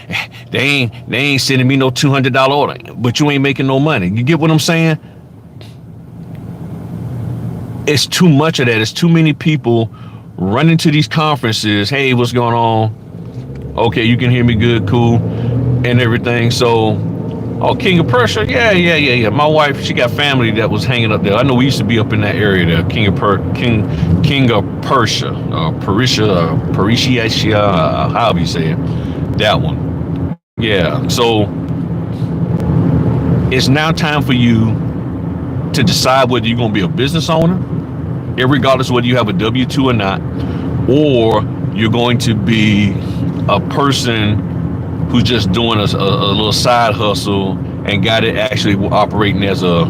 They ain't sending me no $200 order, but you ain't making no money. You get what I'm saying? It's too much of that. It's too many people running to these conferences. Hey, what's going on? Okay, you can hear me good, cool, and everything. So, King of Persia, yeah. My wife, she got family that was hanging up there. I know we used to be up in that area there. King of Persia, Parisia, however you say it, that one. Yeah. So it's now time for you to decide whether you're going to be a business owner, regardless of whether you have a W-2 or not, or you're going to be a person who's just doing a little side hustle and got it actually operating as a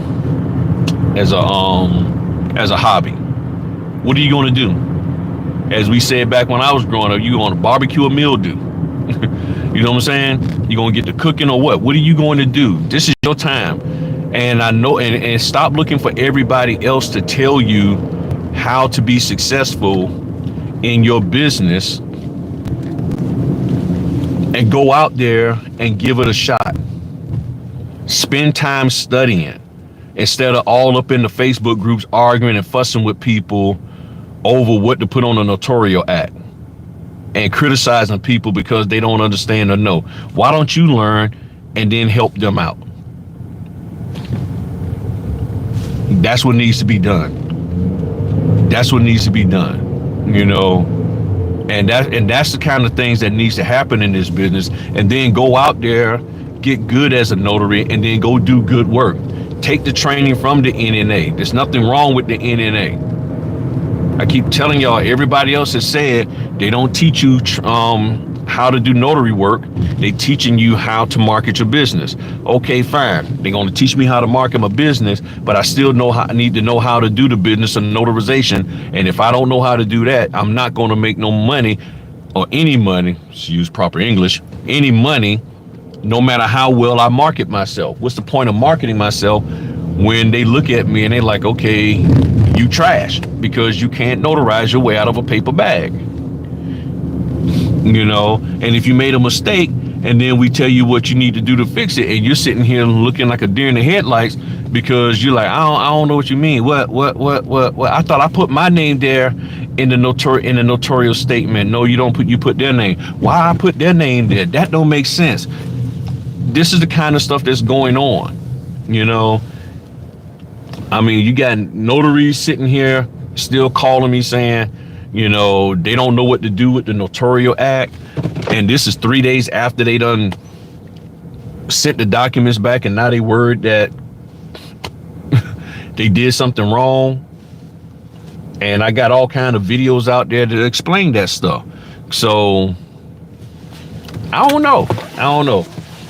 hobby. What are you going to do? As we said back when I was growing up, you going to barbecue or mildew? You know what I'm saying? You going to get to cooking or what? What are you going to do? This is your time. And I know, and stop looking for everybody else to tell you how to be successful in your business. And go out there and give it a shot. Spend time studying instead of all up in the Facebook groups arguing and fussing with people over what to put on a notarial act and criticizing people because they don't understand or know. Why don't you learn and then help them out? That's what needs to be done. That's what needs to be done, you know. And that's the kind of things that needs to happen in this business. And then go out there, get good as a notary, and then go do good work. Take the training from the NNA. There's nothing wrong with the NNA. I keep telling y'all, everybody else has said they don't teach you how to do notary work. They teaching you how to market your business. Okay, fine. They're going to teach me how to market my business, but I still need to know how to do the business of notarization. And if I don't know how to do that, I'm not going to make no money or any money, to use proper English, any money, no matter how well I market myself. What's the point of marketing myself when they look at me and they're like, okay, you trash because you can't notarize your way out of a paper bag? You know, and if you made a mistake, and then we tell you what you need to do to fix it, and you're sitting here looking like a deer in the headlights because you're like, I don't know what you mean. What? I thought I put my name there in the notarial statement. No, you don't put their name. Why I put their name there? That don't make sense. This is the kind of stuff that's going on, I mean, you got notaries sitting here still calling me saying, they don't know what to do with the Notarial Act. And this is 3 days after they done sent the documents back, and now they worried that they did something wrong. And I got all kind of videos out there to explain that stuff. So I don't know.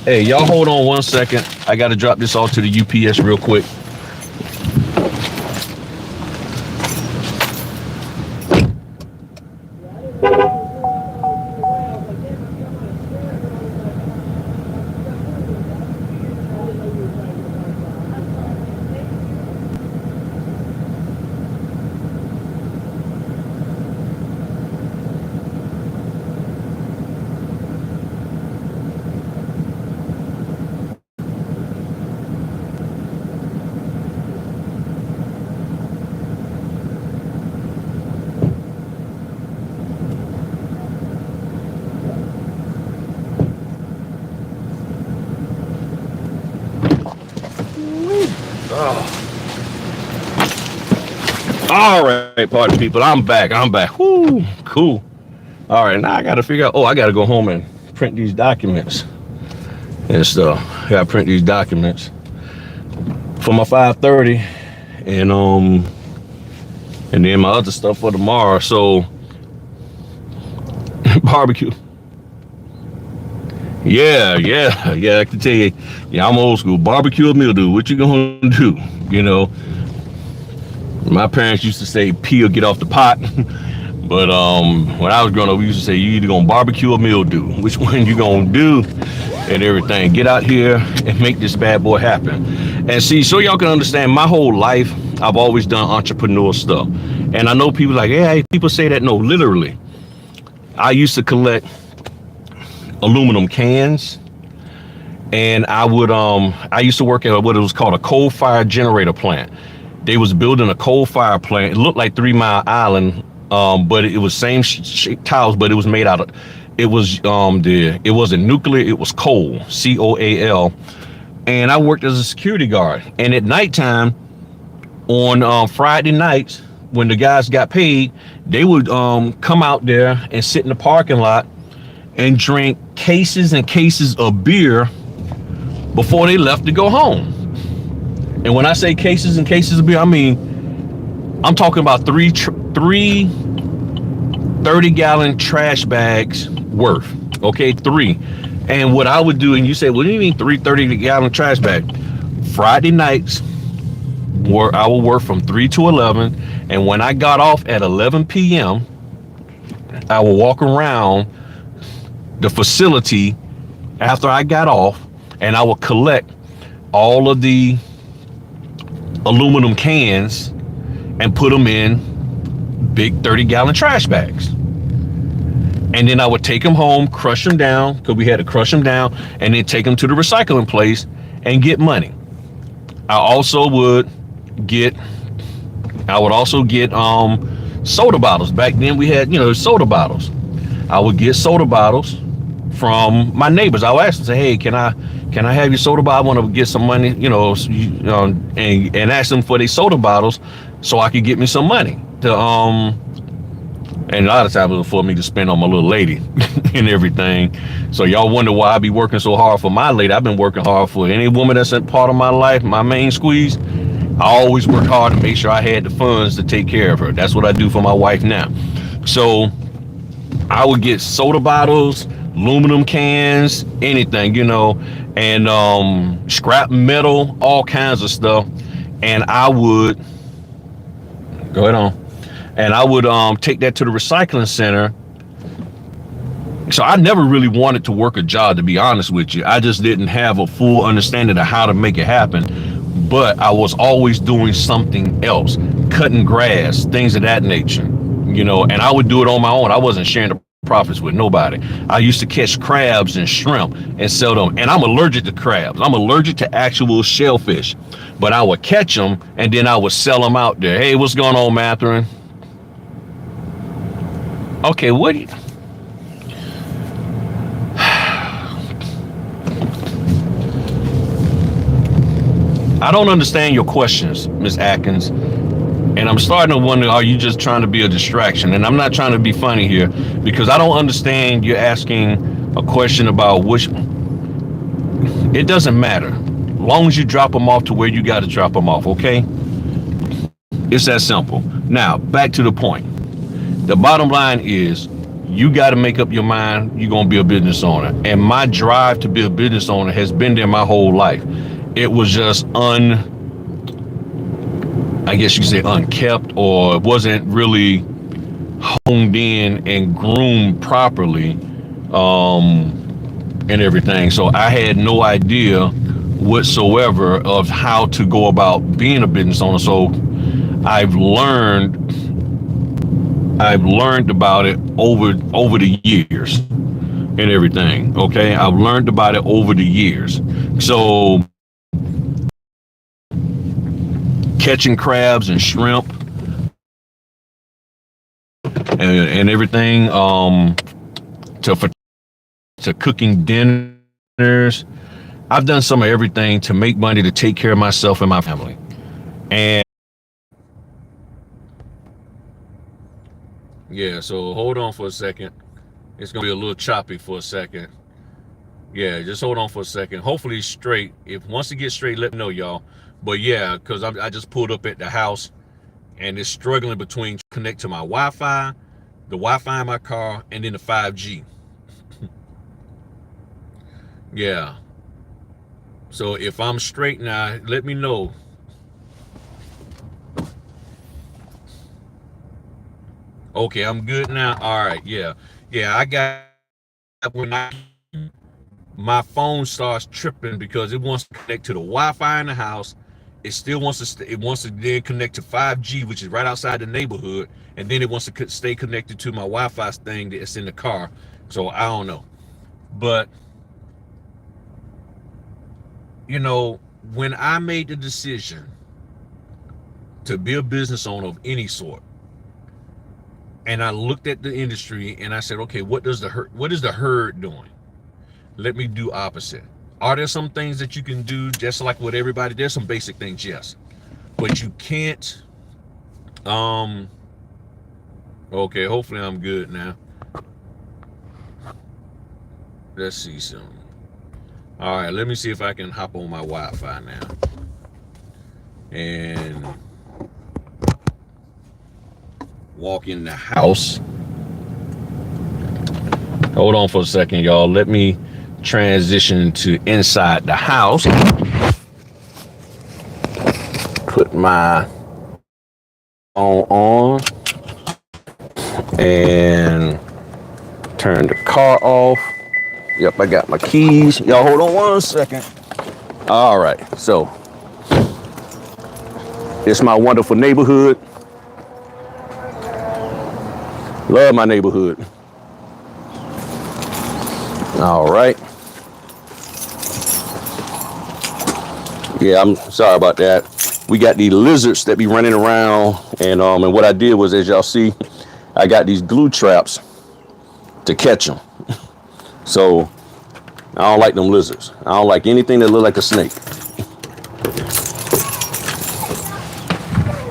Hey, y'all hold on 1 second. I got to drop this off to the UPS real quick. All right, party people, I'm back. Woo, cool. All right, now I got to figure out, I got to go home and print these documents and stuff. I got to print these documents for my 5:30 and then my other stuff for tomorrow. So barbecue. Yeah, I can tell you, I'm old school. Barbecue or mildew, what you gonna do? My parents used to say pee or get off the pot. But when I was growing up, we used to say you either gonna barbecue or mildew. Which one you gonna do? And everything. Get out here and make this bad boy happen. And see, so y'all can understand, my whole life I've always done entrepreneur stuff. And I know people like, hey, people say that. No, literally. I used to collect aluminum cans, and I used to work at what it was called a coal-fired generator plant. They was building a coal-fired plant. It looked like 3 Mile Island, but it was same shaped tiles, but it was made out of, it wasn't nuclear, it was coal, COAL. And I worked as a security guard. And at nighttime, on Friday nights, when the guys got paid, they would come out there and sit in the parking lot and drink cases and cases of beer before they left to go home. And when I say cases and cases of beer, I mean, I'm talking about three 30-gallon trash bags worth. Okay, 3. And what I would do, and you say, what do you mean 3 30-gallon trash bags? Friday nights, I would work from 3 to 11. And when I got off at 11 p.m., I would walk around the facility after I got off, and I would collect all of the aluminum cans and put them in big 30-gallon trash bags. And then I would take them home, crush them down, because we had to crush them down, and then take them to the recycling place and get money. I would also get soda bottles. Back then we had, soda bottles. I would get soda bottles from my neighbors. I would ask them, say, hey, can I have your soda bottle? I want to get some money, and ask them for their soda bottles so I could get me some money to and a lot of times it was for me to spend on my little lady and everything. So y'all wonder why I be working so hard for my lady. I've been working hard for any woman that's a part of my life, my main squeeze. I always work hard to make sure I had the funds to take care of her. That's what I do for my wife now. So I would get soda bottles, aluminum cans, anything, and scrap metal, all kinds of stuff. And I would take that to the recycling center. So I never really wanted to work a job, to be honest with you. I just didn't have a full understanding of how to make it happen. But I was always doing something else, cutting grass, things of that nature, and I would do it on my own. I wasn't sharing the profits with nobody. I used to catch crabs and shrimp and sell them. And I'm allergic to crabs. I'm allergic to actual shellfish. But I would catch them and then I would sell them out there. Hey, what's going on, Matherin? Okay, what do you... I don't understand your questions, Miss Atkins. And I'm starting to wonder, are you just trying to be a distraction? And I'm not trying to be funny here, because I don't understand you asking a question about which... It doesn't matter. As long as you drop them off to where you got to drop them off, okay? It's that simple. Now, back to the point. The bottom line is, you got to make up your mind you're going to be a business owner. And my drive to be a business owner has been there my whole life. It was just I guess you could say unkept, or it wasn't really honed in and groomed properly, and everything. So I had no idea whatsoever of how to go about being a business owner. So I've learned about it over the years and everything. Okay, I've learned about it over the years. So catching crabs and shrimp and everything, to cooking dinners. I've done some of everything to make money to take care of myself and my family. And yeah, so hold on for a second. It's gonna be a little choppy for a second. Yeah, just hold on for a second. Hopefully it's straight. If once it gets straight, let me know, y'all. But yeah, because I just pulled up at the house and it's struggling between connect to my Wi-Fi, the Wi-Fi in my car, and then the 5G. Yeah. So if I'm straight now, let me know. Okay, I'm good now. All right, yeah. Yeah, I got when my phone starts tripping because it wants to connect to the Wi-Fi in the house. It still wants to, it wants to then connect to 5G, which is right outside the neighborhood. And then it wants to stay connected to my Wi-Fi thing that's in the car. So I don't know. But, you know, when I made the decision to be a business owner of any sort, and I looked at the industry and I said, okay, what is the herd doing? Let me do opposite. Are there some things that you can do just like with everybody? There's some basic things, yes. But you can't, okay, hopefully I'm good now. Let's see something. All right, let me see if I can hop on my Wi-Fi now. And walk in the house. Hold on for a second, y'all. Let me transition to inside the house. Put my phone on and turn the car off. Yep, I got my keys. Y'all hold on one second. All right, so it's my wonderful neighborhood. Love my neighborhood. All right. Yeah, I'm sorry about that. We got these lizards that be running around, and what I did was, as y'all see, I got these glue traps to catch them. So I don't like them lizards. I don't like anything that look like a snake.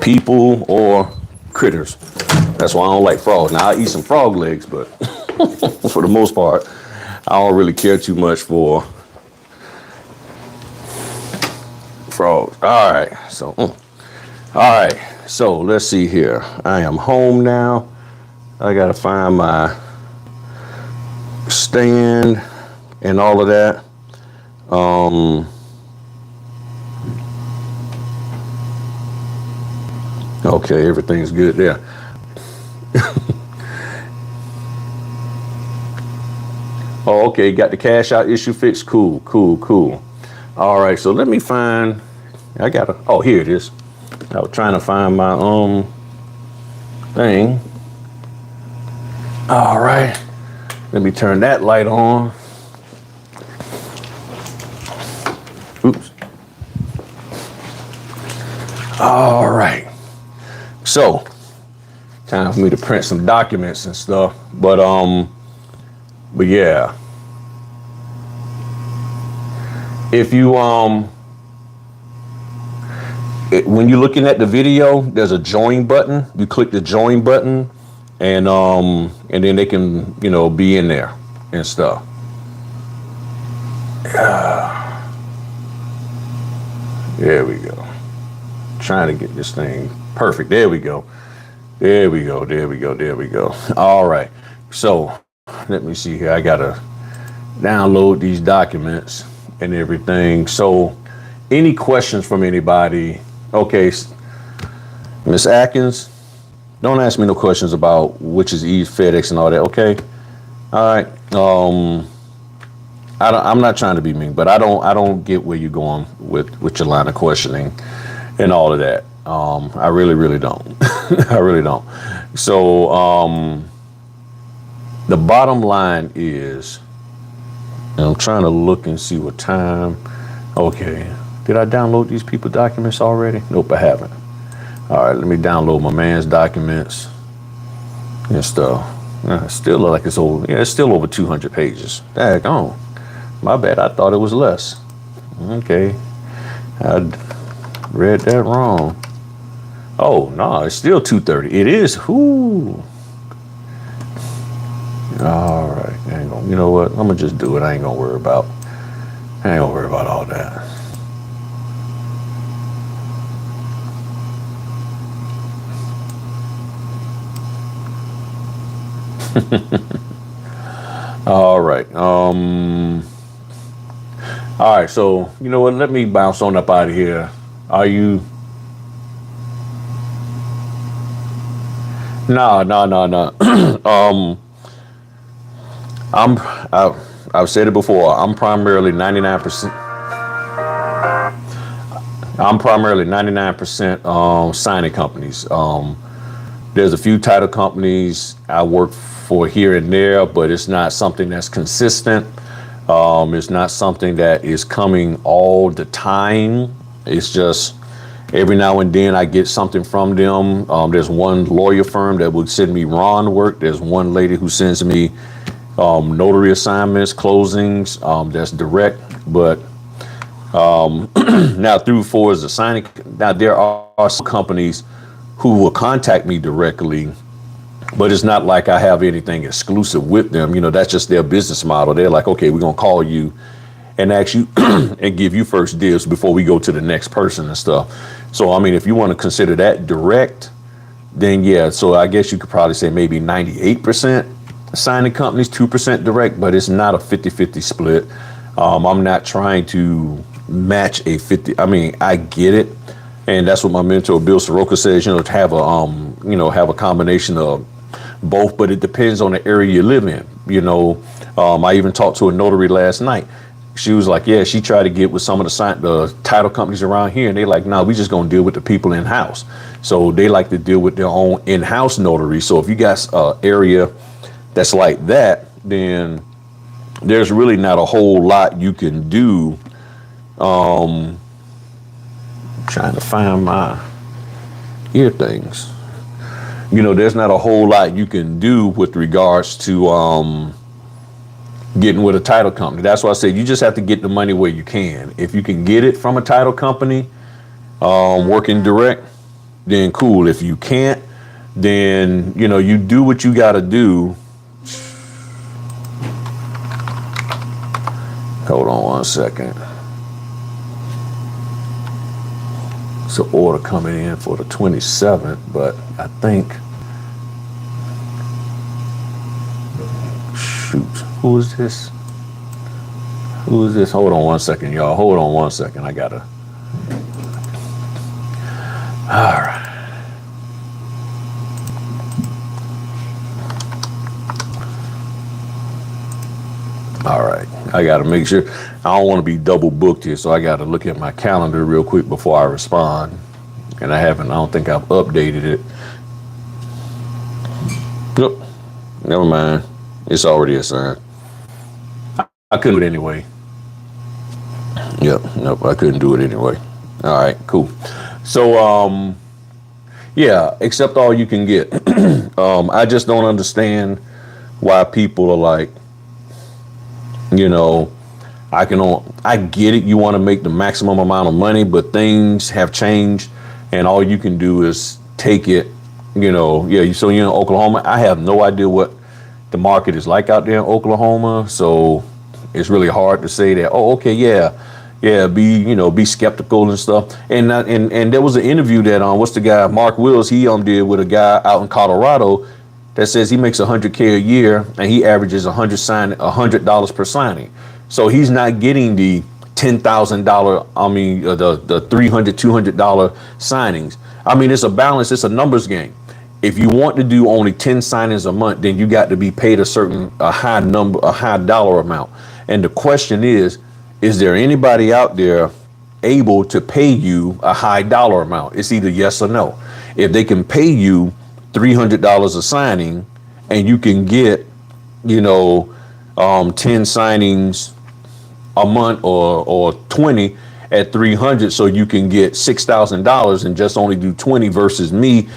People or critters. That's why I don't like frogs. Now I eat some frog legs, but for the most part, I don't really care too much for frogs. All right, so let's see here. I am home now. I gotta find my stand and all of that. Okay, everything's good there. Oh, okay, got the cash out issue fixed. Cool. All right, so let me find, oh, here it is. I was trying to find my thing. All right, Let me turn that light on. Oops. All right. So, time for me to print some documents and stuff. But yeah. If you when you're looking at the video, there's a join button. You click the join button, and then they can, be in there and stuff. There we go. Trying to get this thing perfect. There we go. There we go. There we go. There we go. All right. So let me see here. I gotta download these documents and everything. So any questions from anybody? Okay, Miss Atkins, don't ask me no questions about which is FedEx and all that. Okay. All right. I'm not trying to be mean, but I don't get where you're going with your line of questioning and all of that. I really don't. I really don't. So the bottom line is, and I'm trying to look and see what time. Okay. Did I download these people documents already? Nope, I haven't. All right, let me download my man's documents and stuff. Still look like it's over. Yeah, it's still over 200 pages. Daggone. My bad. I thought it was less. Okay. I read that wrong. Oh, no, it's still 230. It is. Whoo. All right. You know what? I'm going to just do it. I ain't going to worry about all that. All right. All right. So, you know what? Let me bounce on up out of here. Are you? No. I've said it before. I'm primarily 99% signing companies. There's a few title companies I work for here and there, but it's not something that's consistent. It's not something that is coming all the time. It's just every now and then I get something from them. There's one lawyer firm that would send me Ron work. There's one lady who sends me notary assignments, closings, that's direct. But now through for as a signing, now there are some companies who will contact me directly, but it's not like I have anything exclusive with them. That's just their business model. They're like, okay, we're going to call you and ask you and give you first dibs before we go to the next person and stuff. So, I mean, if you want to consider that direct, then yeah. So I guess you could probably say maybe 98% signing companies, 2% direct, but it's not a 50-50 split. I'm not trying to match a 50. I mean, I get it. And that's what my mentor, Bill Soroka, says, to have a combination of both, but it depends on the area you live in. I even talked to a notary last night. She was like, yeah, she tried to get with some of the title companies around here. And they like, no, we just going to deal with the people in house. So they like to deal with their own in-house notary. So if you got an area that's like that, then there's really not a whole lot you can do. Trying to find my ear things. There's not a whole lot you can do with regards to getting with a title company. That's why I said you just have to get the money where you can. If you can get it from a title company, working direct, then cool. If you can't, then you do what you got to do. Hold on one second. It's an order coming in for the 27th, but I think, shoot, who is this? Hold on one second, y'all. Hold on one second. I gotta. All right. All right. I got to make sure. I don't want to be double booked here, so I got to look at my calendar real quick before I respond. And I don't think I've updated it. Nope. Never mind. It's already assigned. I couldn't do it anyway. Yep. Nope. I couldn't do it anyway. All right. Cool. So, yeah, accept all you can get. I just don't understand why people are like, you know, I get it. You want to make the maximum amount of money, but things have changed and all you can do is take it, yeah. So you're in Oklahoma. I have no idea what the market is like out there in Oklahoma. So it's really hard to say that, oh, okay, yeah, be skeptical and stuff. And there was an interview that what's the guy, Mark Wills, he did with a guy out in Colorado that says he makes $100K a year and he averages $100 per signing. So he's not getting the $10,000, the $300, $200 signings. I mean, it's a balance. It's a numbers game. If you want to do only 10 signings a month, then you got to be paid a high dollar amount. And the question is there anybody out there able to pay you a high dollar amount? It's either yes or no. If they can pay you $300 a signing and you can get, 10 signings a month or 20 at 300, so you can get $6,000 and just only do 20 versus me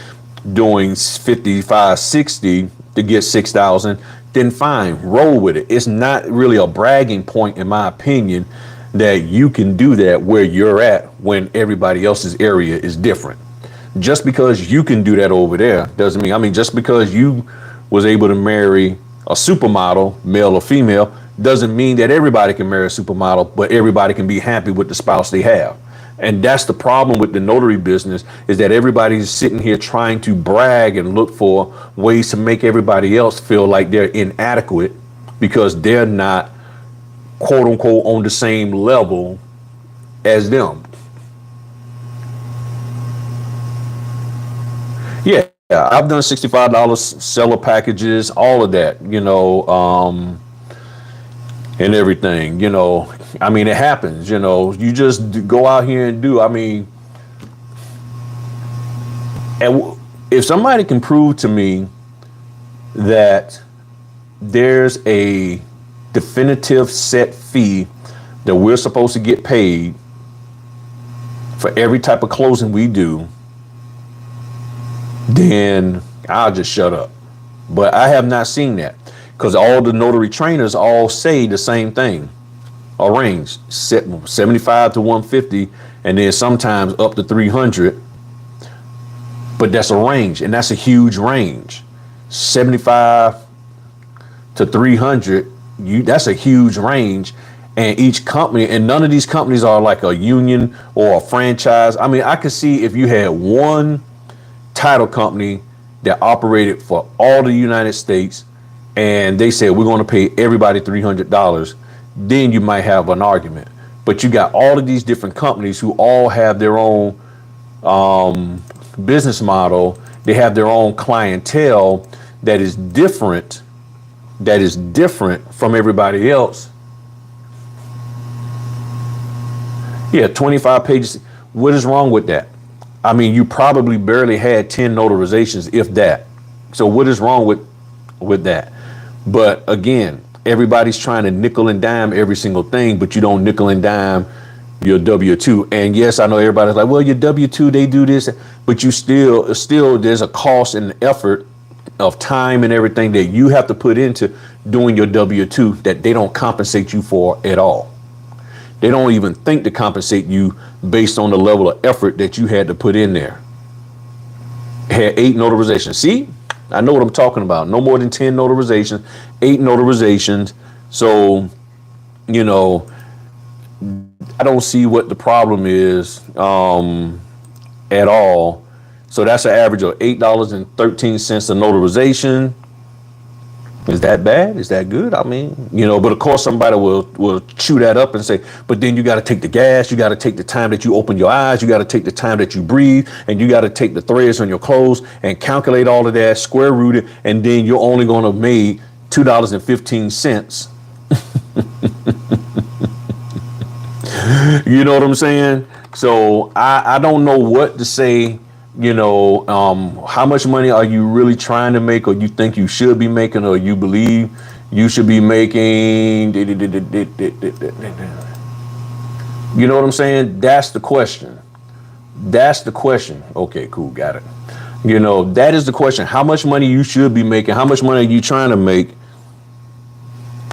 doing 55, 60 to get 6,000, then fine, roll with it. It's not really a bragging point, in my opinion, that you can do that where you're at when everybody else's area is different. Just because you can do that over there doesn't mean, just because you was able to marry a supermodel, male or female, doesn't mean that everybody can marry a supermodel, but everybody can be happy with the spouse they have. And that's the problem with the notary business, is that everybody's sitting here trying to brag and look for ways to make everybody else feel like they're inadequate because they're not, quote unquote, on the same level as them. Yeah, I've done $65 seller packages, all of that, and everything, it happens, you just go out here and do, and if somebody can prove to me that there's a definitive set fee that we're supposed to get paid for every type of closing we do, then I'll just shut up. But I have not seen that, because all the notary trainers all say the same thing. A range, 75 to 150, and then sometimes up to 300. But that's a range, and that's a huge range. 75 to 300, that's a huge range. And each company, and none of these companies are like a union or a franchise. I could see if you had one title company that operated for all the United States and they said, we're going to pay everybody $300, then you might have an argument. But you got all of these different companies who all have their own business model. They have their own clientele that is different from everybody else. Yeah, 25 pages. What is wrong with that? You probably barely had 10 notarizations, if that. So what is wrong with that? But again, everybody's trying to nickel and dime every single thing, but you don't nickel and dime your W-2. And yes, I know everybody's like, well, your W-2, they do this, but you still there's a cost and effort of time and everything that you have to put into doing your W-2 that they don't compensate you for at all. They don't even think to compensate you based on the level of effort that you had to put in there. Had 8 notarizations. See, I know what I'm talking about. No more than 10 notarizations, 8 notarizations. So, I don't see what the problem is at all. So that's an average of $8.13 a notarization. Is that bad? Is that good? But of course somebody will chew that up and say, but then you got to take the gas, you got to take the time that you open your eyes, you got to take the time that you breathe, and you got to take the threads on your clothes and calculate all of that, square root it, and then you're only going to make $2.15. You know what I'm saying? So I don't know what to say. How much money are you really trying to make, or you think you should be making, or you believe you should be making, you know what I'm saying? That's the question. That's the question. Okay, cool, got it. You know, that is the question. How much money you should be making? How much money are you trying to make?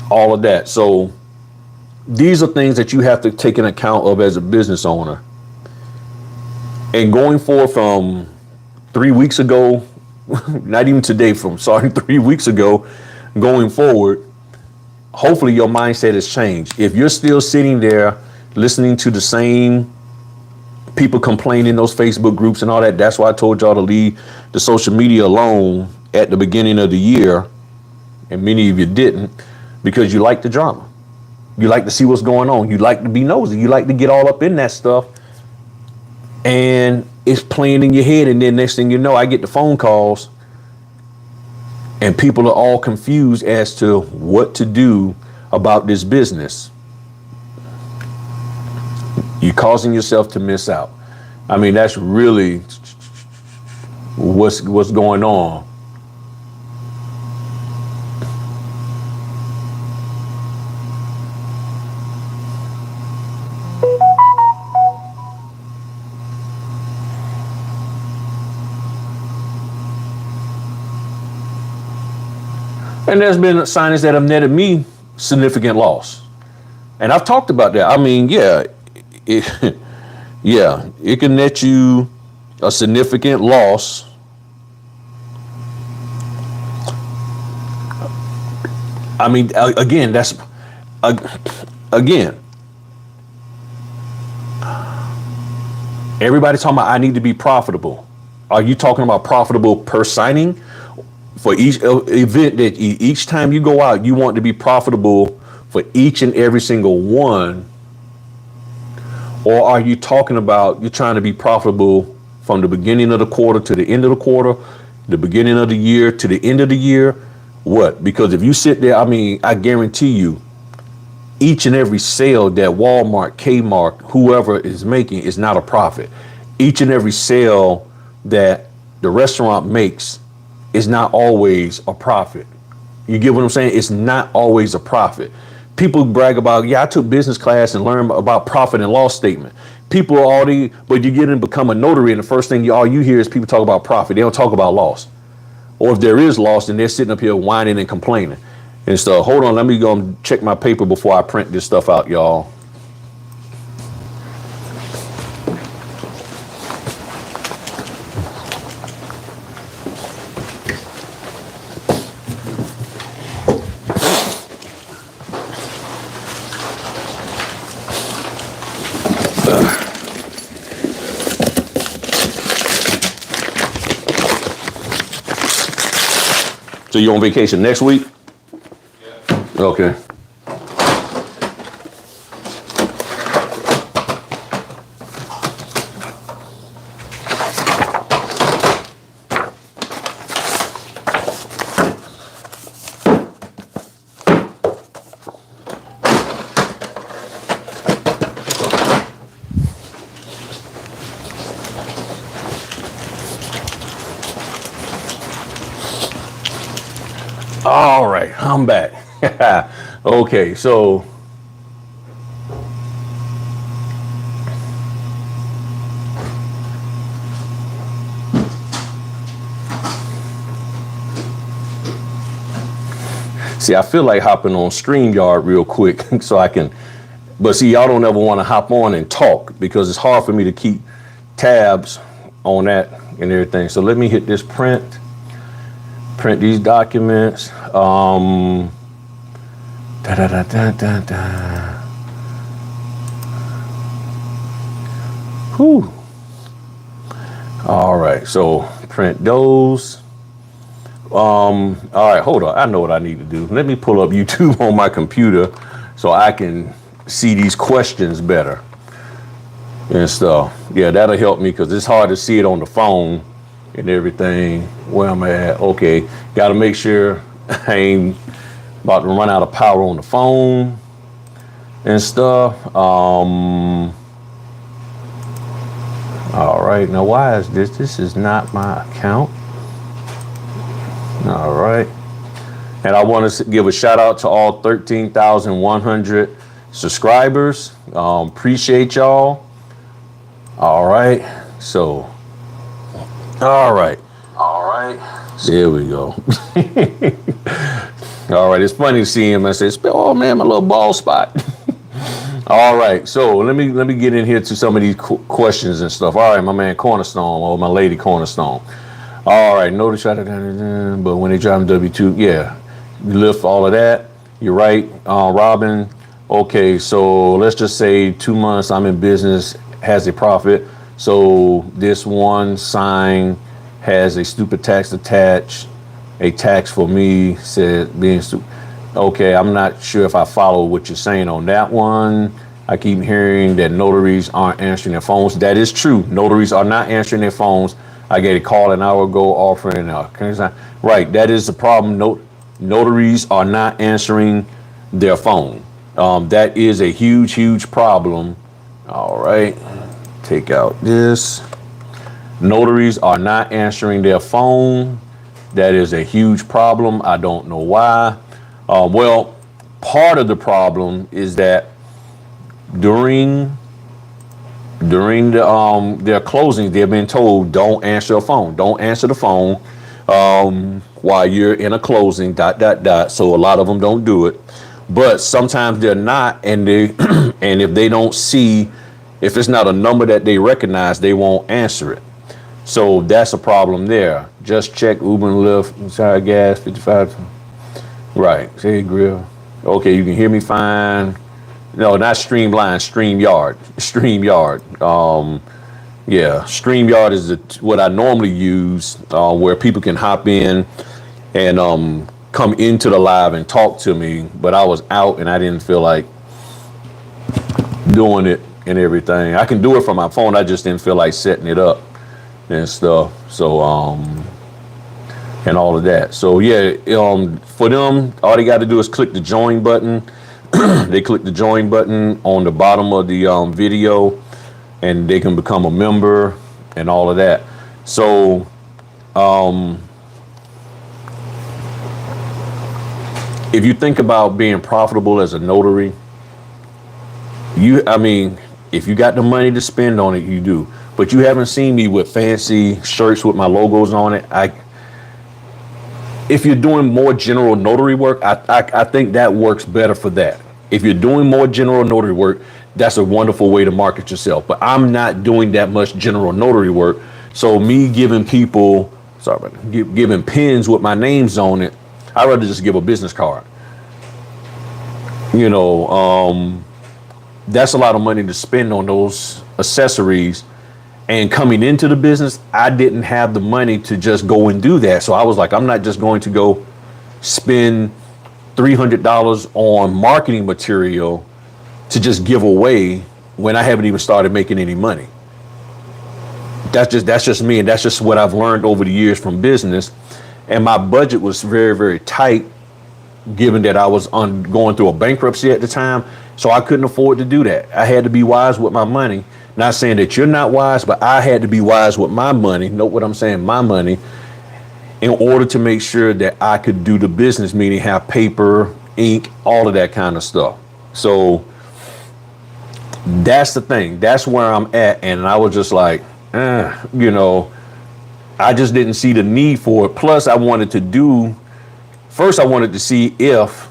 All of that. So these are things that you have to take an account of as a business owner. And going forward from 3 weeks ago, not even today, 3 weeks ago, going forward, hopefully your mindset has changed. If you're still sitting there listening to the same people complaining in those Facebook groups and all that, that's why I told y'all to leave the social media alone at the beginning of the year. And many of you didn't, because you like the drama. You like to see what's going on. You like to be nosy. You like to get all up in that stuff. And it's playing in your head. And then next thing you know, I get the phone calls and people are all confused as to what to do about this business. You're causing yourself to miss out. I mean, that's really what's going on. And there's been signings that have netted me significant loss. And I've talked about that. I mean, it can net you a significant loss. I mean, again, everybody's talking about I need to be profitable. Are you talking about profitable per signing? For each event that each time you go out, you want to be profitable for each and every single one? Or are you talking about you're trying to be profitable from the beginning of the quarter to the end of the quarter, the beginning of the year to the end of the year? What? Because if you sit there, I mean, I guarantee you, each and every sale that Walmart, Kmart, whoever is making is not a profit. Each and every sale that the restaurant makes is not always a profit. You get what I'm saying? It's not always a profit. People brag about, I took business class and learned about profit and loss statement. People are already, but you get in and become a notary, and the first thing all you hear is people talk about profit. They don't talk about loss. Or if there is loss, then they're sitting up here whining and complaining. And so, hold on, let me go and check my paper before I print this stuff out, y'all. So you on vacation next week? Yeah. Okay. All right, I'm back. Okay, so see, I feel like hopping on StreamYard real quick so I can, but see, y'all don't ever want to hop on and talk because it's hard for me to keep tabs on that and everything. So let me hit this print these documents. Whew. All right, so print those. All right, hold on. I know what I need to do. Let me pull up YouTube on my computer so I can see these questions better and stuff. Yeah, that'll help me because it's hard to see it on the phone and everything. Where I'm at. Okay, got to make sure I ain't about to run out of power on the phone and stuff. All right, now why is this? This is not my account. All right, And I want to give a shout out to all 13,100 subscribers. Appreciate y'all. All right. So, all right. There we go. All right. It's funny to see him. I say, oh man, my little bald spot. All right. So let me get in here to some of these questions and stuff. All right, my man Cornerstone or my lady Cornerstone. All right. Notice shot it down, but when they drive W2, yeah, you lift all of that. You're right, Robin. Okay, so let's just say 2 months I'm in business, has a profit. So this one sign has a stupid tax attached, a tax for me, said being stupid. Okay, I'm not sure if I follow what you're saying on that one. I keep hearing that notaries aren't answering their phones. That is true. Notaries are not answering their phones. I get a call an hour ago offering, right, that is the problem. Notaries are not answering their phone. That is a huge problem. All right, take out this. Notaries are not answering their phone. That is a huge problem. I don't know why. Well, part of the problem is that during their closings, they've been told don't answer your phone. Don't answer the phone while you're in a closing. ... So a lot of them don't do it, but sometimes they're not, and they and if they don't see, if it's not a number that they recognize, they won't answer it. So that's a problem there. Just check Uber and Lyft, inside gas 55. Right. Say grill. Okay, you can hear me fine. No, not Streamline, StreamYard. Yeah, StreamYard is what I normally use, where people can hop in and come into the live and talk to me. But I was out and I didn't feel like doing it and everything. I can do it from my phone. I just didn't feel like setting it up and stuff. So and all of that. So yeah, for them, all they got to do is click the join button. They click the join button on the bottom of the video, and they can become a member and all of that. So if you think about being profitable as a notary, if you got the money to spend on it, you do. But you haven't seen me with fancy shirts with my logos on it. If you're doing more general notary work, I think that works better for that. If you're doing more general notary work, that's a wonderful way to market yourself. But I'm not doing that much general notary work. So me giving people, giving pins with my names on it, I'd rather just give a business card. That's a lot of money to spend on those accessories. And coming into the business, I didn't have the money to just go and do that. So I was like, I'm not just going to go spend $300 on marketing material to just give away when I haven't even started making any money. That's just me. And that's just what I've learned over the years from business. And my budget was very, very tight, given that I was going through a bankruptcy at the time. So I couldn't afford to do that. I had to be wise with my money. Not saying that you're not wise, but I had to be wise with my money. Note what I'm saying, my money, in order to make sure that I could do the business, meaning have paper, ink, all of that kind of stuff. So that's the thing. That's where I'm at. And I was just like, I just didn't see the need for it. Plus, I wanted to see if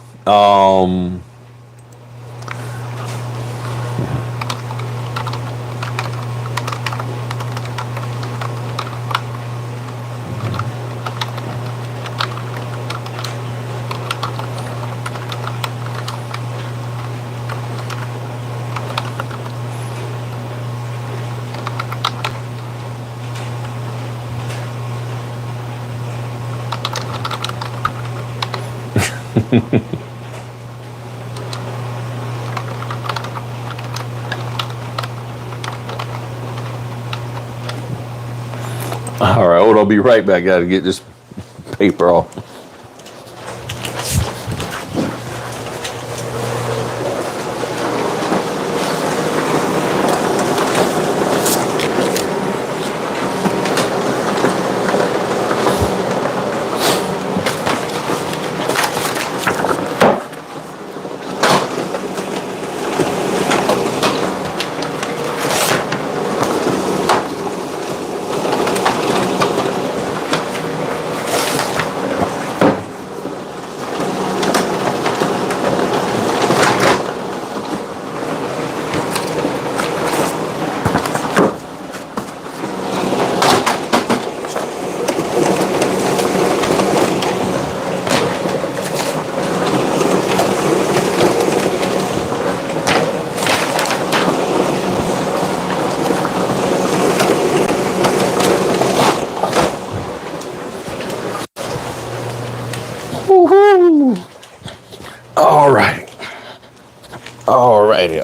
all right, hold on, I'll be right back. Got to get this paper off.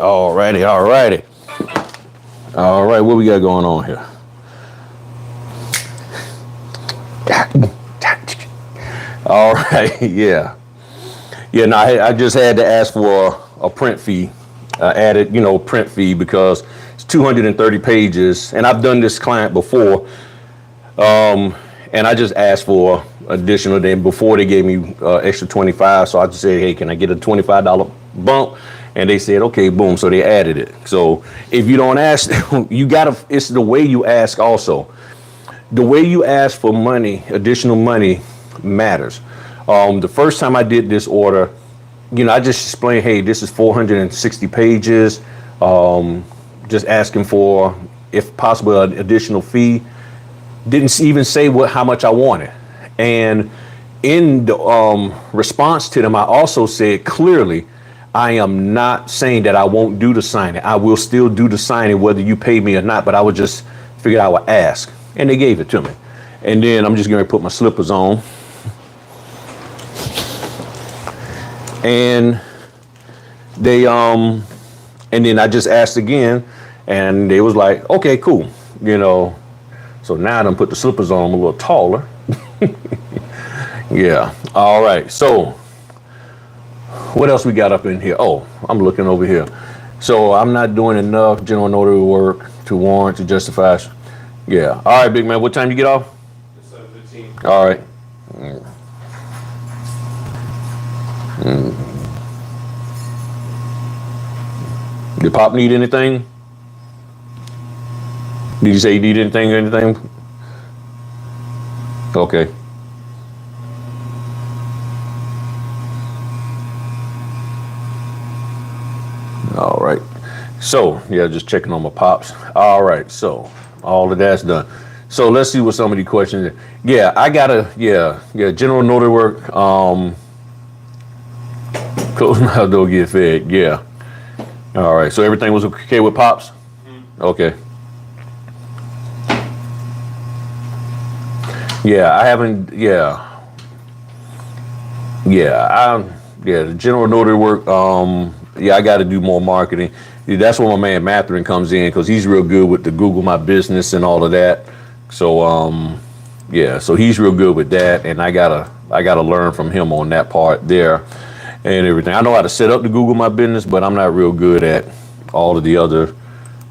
All righty. All right, what we got going on here? All right, yeah. No, I just had to ask for a print fee, added, print fee, because it's 230 pages, and I've done this client before, and I just asked for additional. Then before they gave me extra 25, so I just said, hey, can I get a $25 bump? And they said, okay, boom. So they added it. So if you don't ask, it's the way you ask also. The way you ask for money, additional money, matters. The first time I did this order, I just explained, hey, this is 460 pages. Just asking for, if possible, an additional fee. Didn't even say how much I wanted. And in the response to them, I also said clearly, I am not saying that I won't do the signing. I will still do the signing whether you pay me or not, but I would just figure I would ask. And they gave it to me. And then I'm just going to put my slippers on. And they and then I just asked again, and they was like, okay, cool. So now I done put the slippers on, I'm a little taller. Yeah. All right. So what else we got up in here? Oh, I'm looking over here. So I'm not doing enough general notary work to warrant to justify. Yeah. All right, big man. What time you get off? 7:15. All right. Did Pop need anything? Did you say you need anything or anything? Okay. All right. So, yeah, just checking on my pops. All right. So, all of that's done. So, let's see what some of the questions are. Yeah, I gotta, general notary work. Close my door, get fed. Yeah. All right. So, everything was okay with Pops? Okay. Yeah, I haven't, the general notary work, I got to do more marketing. That's where my man Matherin comes in, because he's real good with the Google My Business and all of that. So, so he's real good with that, and I gotta learn from him on that part there and everything. I know how to set up the Google My Business, but I'm not real good at all of the other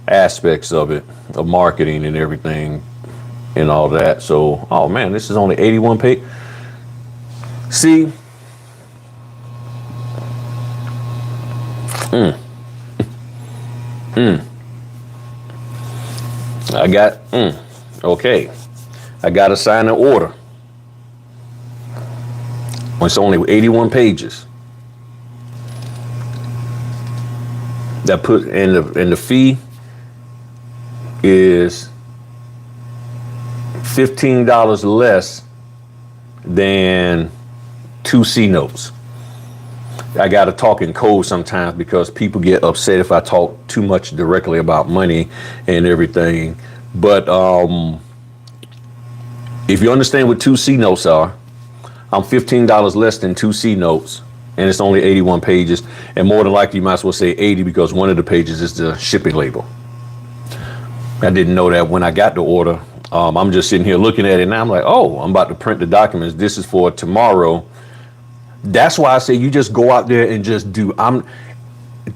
aspects of it, of marketing and everything and all that. So, oh man, this is only 81 page. See, I got, okay. I got to sign an order. It's only 81 pages. That put in the fee is $15 less than 2 C notes. I got to talk in code sometimes because people get upset if I talk too much directly about money and everything. But if you understand what 2 C notes are, I'm $15 less than 2 C notes, and it's only 81 pages. And more than likely, you might as well say 80 because one of the pages is the shipping label. I didn't know that when I got the order. I'm just sitting here looking at it now. I'm like, oh, I'm about to print the documents. This is for tomorrow. That's why I say you just go out there and just do.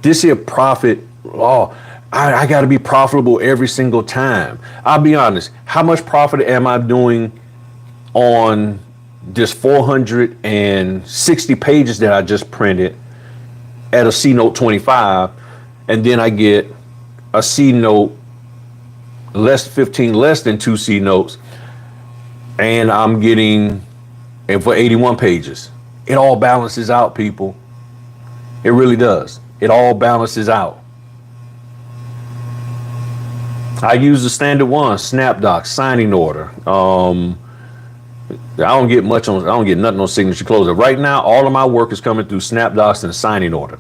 This here profit. Oh, I got to be profitable every single time. I'll be honest. How much profit am I doing on this 460 pages that I just printed at a C note 25, and then I get a C note 15 less than 2 C notes, and I'm getting it for 81 pages. It all balances out, people. It really does. It all balances out. I use the standard one, SnapDocs, signing order. I don't get nothing on signature closer. Right now, all of my work is coming through SnapDocs and a signing order.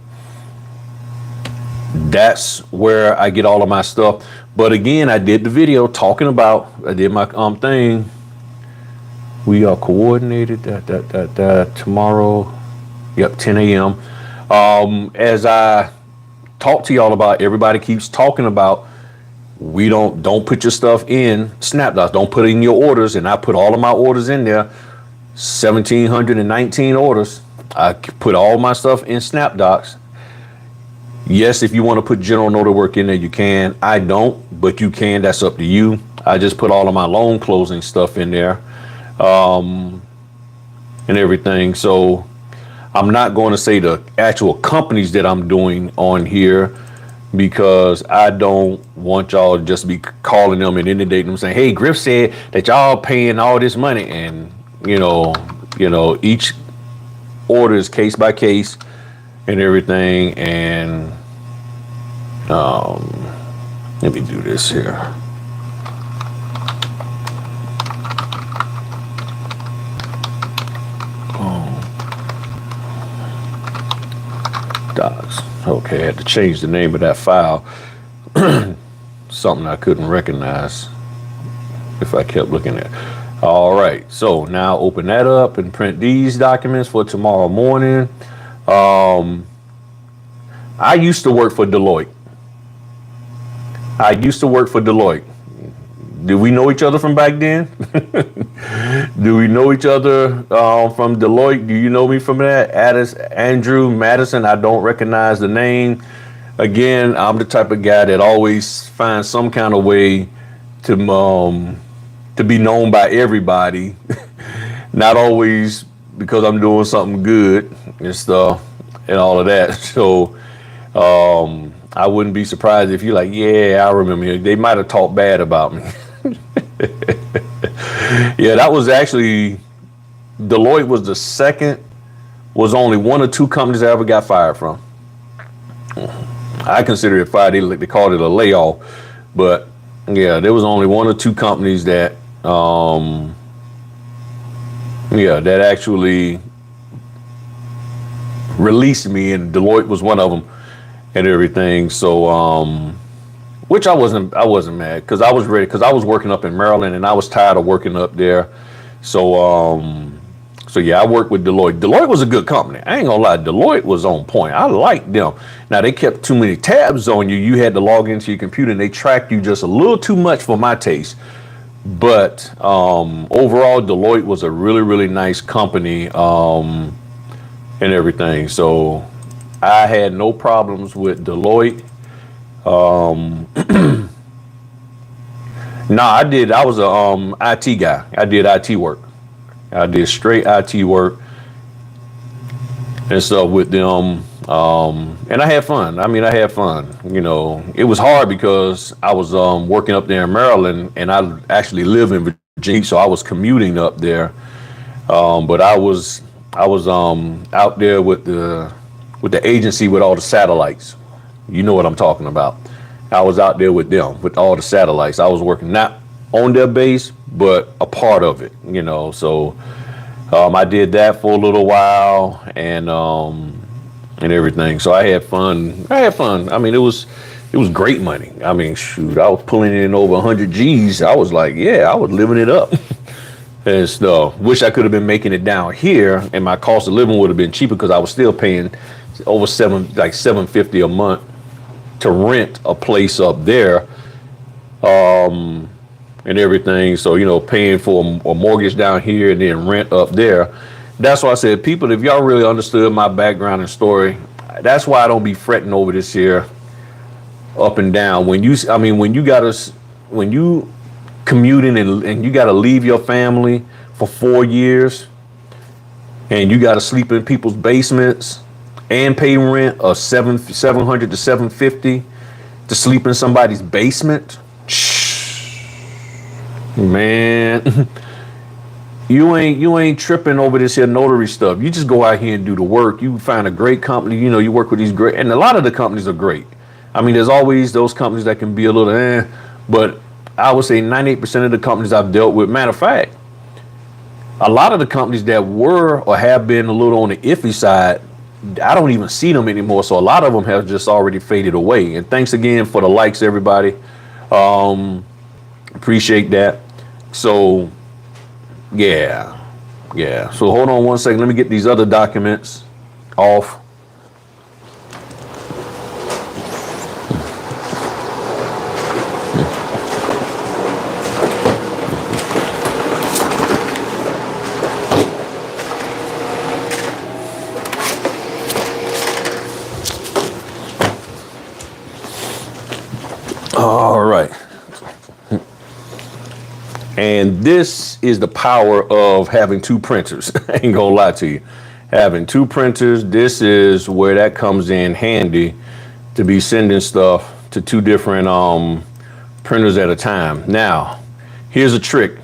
That's where I get all of my stuff. But again, I did the video talking about, I did my thing. We are coordinated tomorrow. Yep, 10 a.m. As I talked to y'all about. Everybody keeps talking about, we don't put your stuff in SnapDocs. Don't put in your orders. And I put all of my orders in there, 1,719 orders. I put all my stuff in SnapDocs. Yes, if you want to put general notary work in there, you can. I don't, but you can. That's up to you. I just put all of my loan closing stuff in there, and everything. So I'm not going to say the actual companies that I'm doing on here, because I don't want y'all to just be calling them and inundating them saying, hey, Griff said that y'all paying all this money. And, each order is case by case and everything. And let me do this here. Docs. Okay, I had to change the name of that file. Something I couldn't recognize if I kept looking at it. All right, so now open that up and print these documents for tomorrow morning. I used to work for Deloitte. Do we know each other from back then? Do we know each other from Deloitte? Do you know me from that? Andrew Madison, I don't recognize the name. Again, I'm the type of guy that always finds some kind of way to be known by everybody. Not always because I'm doing something good and stuff and all of that. So I wouldn't be surprised if you're like, yeah, I remember. They might have talked bad about me. Yeah, that was actually, Deloitte was the second, was only one or two companies I ever got fired from. I consider it fired. They called it a layoff, but yeah, there was only one or two companies that, that actually released me, and Deloitte was one of them and everything. So, which I wasn't mad, because I was ready, because I was working up in Maryland and I was tired of working up there. So yeah, I worked with Deloitte. Deloitte was a good company. I ain't gonna lie, Deloitte was on point. I liked them. Now they kept too many tabs on you. You had to log into your computer and they tracked you just a little too much for my taste. But overall, Deloitte was a really, really nice company and everything. So I had no problems with Deloitte. I did. I was a IT guy. I did IT work. I did straight IT work and stuff with them. And I had fun. I mean, I had fun. It was hard because I was working up there in Maryland, and I actually live in Virginia, so I was commuting up there. But I was out there with the agency with all the satellites. You know what I'm talking about. I was out there with them, with all the satellites. I was working not on their base, but a part of it, So I did that for a little while and everything. So I had fun. I mean, it was great money. I mean, shoot, I was pulling in over 100 G's. I was like, yeah, I was living it up. And stuff. Wish I could have been making it down here, and my cost of living would have been cheaper, because I was still paying over $750 a month to rent a place up there, and everything. So, paying for a mortgage down here and then rent up there. That's why I said, people, if y'all really understood my background and story, that's why I don't be fretting over this here up and down. When you commuting and you got to leave your family for 4 years, and you got to sleep in people's basements and pay rent of $700 to $750 to sleep in somebody's basement, man, you ain't tripping over this here notary stuff. You just go out here and do the work. You find a great company. You work with these great, and a lot of the companies are great. I mean, there's always those companies that can be a little but I would say 98% of the companies I've dealt with. Matter of fact, a lot of the companies that were or have been a little on the iffy side, I don't even see them anymore. So a lot of them have just already faded away. And thanks again for the likes, everybody. Appreciate that. So, yeah. So hold on one second. Let me get these other documents off. All right. And this is the power of having two printers. I ain't gonna lie to you. Having two printers, this is where that comes in handy to be sending stuff to two different printers at a time. Now, here's a trick.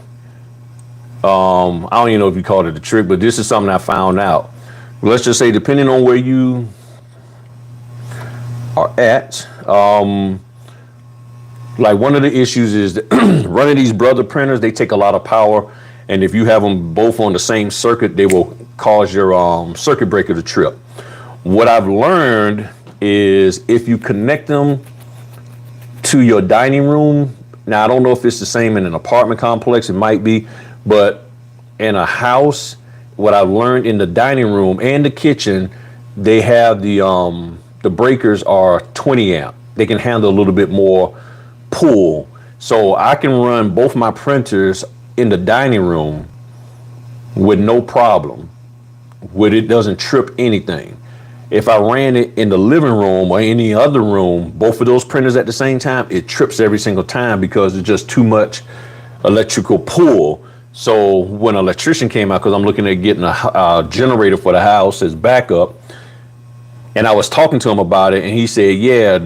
I don't even know if you called it a trick, but this is something I found out. Let's just say, depending on where you are at, like one of the issues is that running these brother printers, they take a lot of power. And if you have them both on the same circuit, they will cause your circuit breaker to trip. What I've learned is if you connect them to your dining room, now I don't know if it's the same in an apartment complex, it might be, but in a house, what I've learned in the dining room and the kitchen, they have the breakers are 20 amp. They can handle a little bit more pull. So I can run both my printers in the dining room with no problem, where it doesn't trip anything. If I ran it in the living room or any other room, both of those printers at the same time, it trips every single time because it's just too much electrical pull. So when an electrician came out, because I'm looking at getting a generator for the house as backup, and I was talking to him about it, and he said, yeah,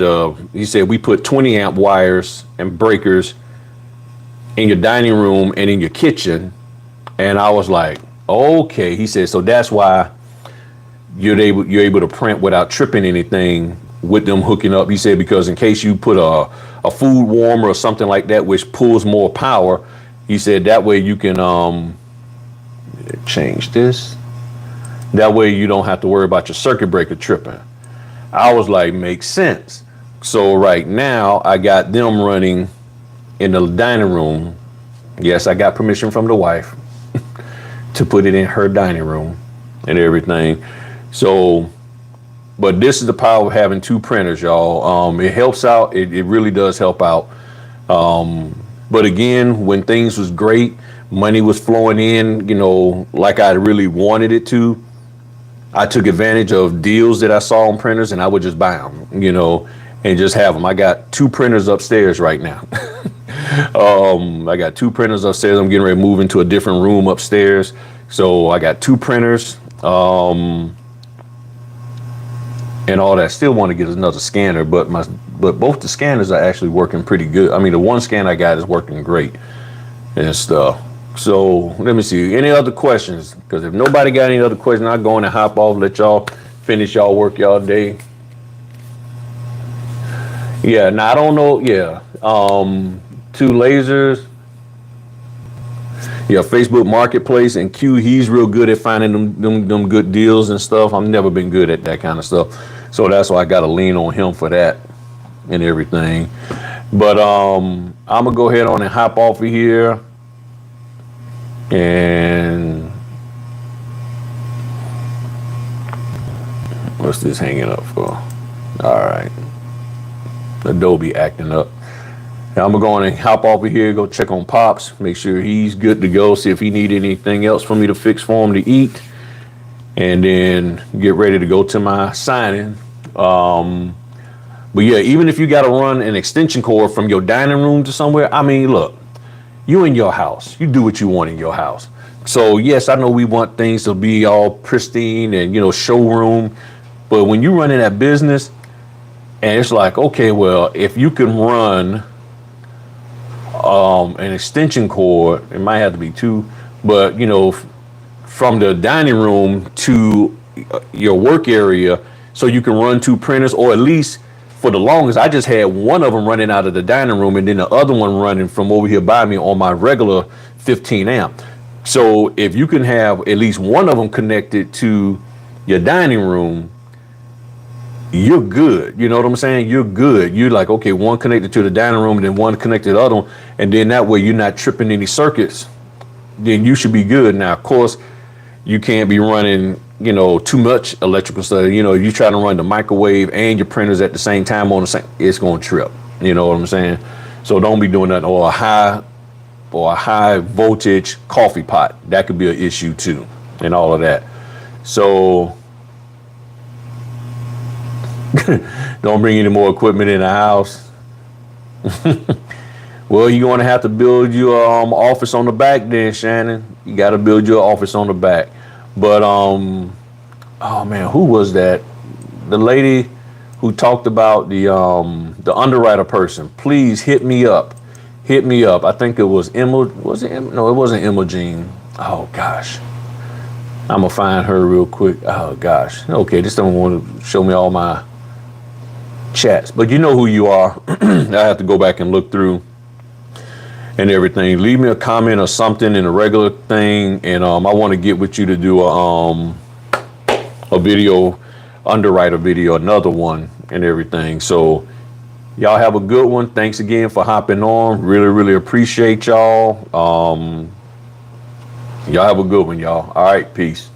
he said, we put 20 amp wires and breakers in your dining room and in your kitchen. And I was like, okay. He said, so that's why you're able to print without tripping anything with them hooking up. He said, because in case you put a food warmer or something like that, which pulls more power, he said that way you can change this. That way you don't have to worry about your circuit breaker tripping. I was like, makes sense. So right now I got them running in the dining room. Yes, I got permission from the wife to put it in her dining room and everything. So, but this is the power of having two printers, y'all. It helps out. It really does help out. But again, when things was great, money was flowing in, like I really wanted it to, I took advantage of deals that I saw on printers and I would just buy them, and just have them. I got two printers upstairs right now. I got two printers upstairs. I'm getting ready to move into a different room upstairs. So I got two printers, and all that. Still want to get another scanner, but both the scanners are actually working pretty good. I mean, the one scan I got is working great and stuff. So let me see. Any other questions? Because if nobody got any other questions, I'll go on and hop off, let y'all finish y'all work y'all day. Yeah, now I don't know. Yeah. Two lasers. Yeah, Facebook Marketplace and Q, he's real good at finding them good deals and stuff. I've never been good at that kind of stuff. So that's why I got to lean on him for that and everything. But I'm going to go ahead on and hop off of here. And what's this hanging up for? All right. Adobe acting up. Now I'm gonna go on and hop off of here, go check on Pops, make sure he's good to go, see if he need anything else for me to fix for him to eat, and then get ready to go to my signing. But yeah, even if you got to run an extension cord from your dining room to somewhere, I mean, look, you in your house, you do what you want in your house. So yes, I know we want things to be all pristine and, showroom, but when you running that business and it's like, okay, well, if you can run an extension cord, it might have to be two, but from the dining room to your work area, so you can run two printers, or at least for the longest, I just had one of them running out of the dining room and then the other one running from over here by me on my regular 15 amp. So if you can have at least one of them connected to your dining room, you're good. You know what I'm saying? You're good. You're like, okay, one connected to the dining room and then one connected to the other one. And then that way you're not tripping any circuits. Then you should be good. Now, of course, you can't be running, too much electrical stuff. You try to run the microwave and your printers at the same time on the same, it's going to trip. You know what I'm saying? So don't be doing that. Or a high voltage coffee pot. That could be an issue too. And all of that. So don't bring any more equipment in the house. Well, you're going to have to build your office on the back then, Shannon. You got to build your office on the back. But oh man, who was that? The lady who talked about the underwriter person. Please hit me up. Hit me up. I think it was Emma. Was it Emma? No, it wasn't Imogene. Oh gosh. I'm gonna find her real quick. Oh gosh. Okay, just don't want to show me all my chats, but you know who you are. I have to go back and look through and everything. Leave me a comment or something in a regular thing, and I want to get with you to do a video, underwriter video, another one, and everything. So y'all have a good one. Thanks again for hopping on. Really, really appreciate y'all. Y'all have a good one, y'all. All right, peace.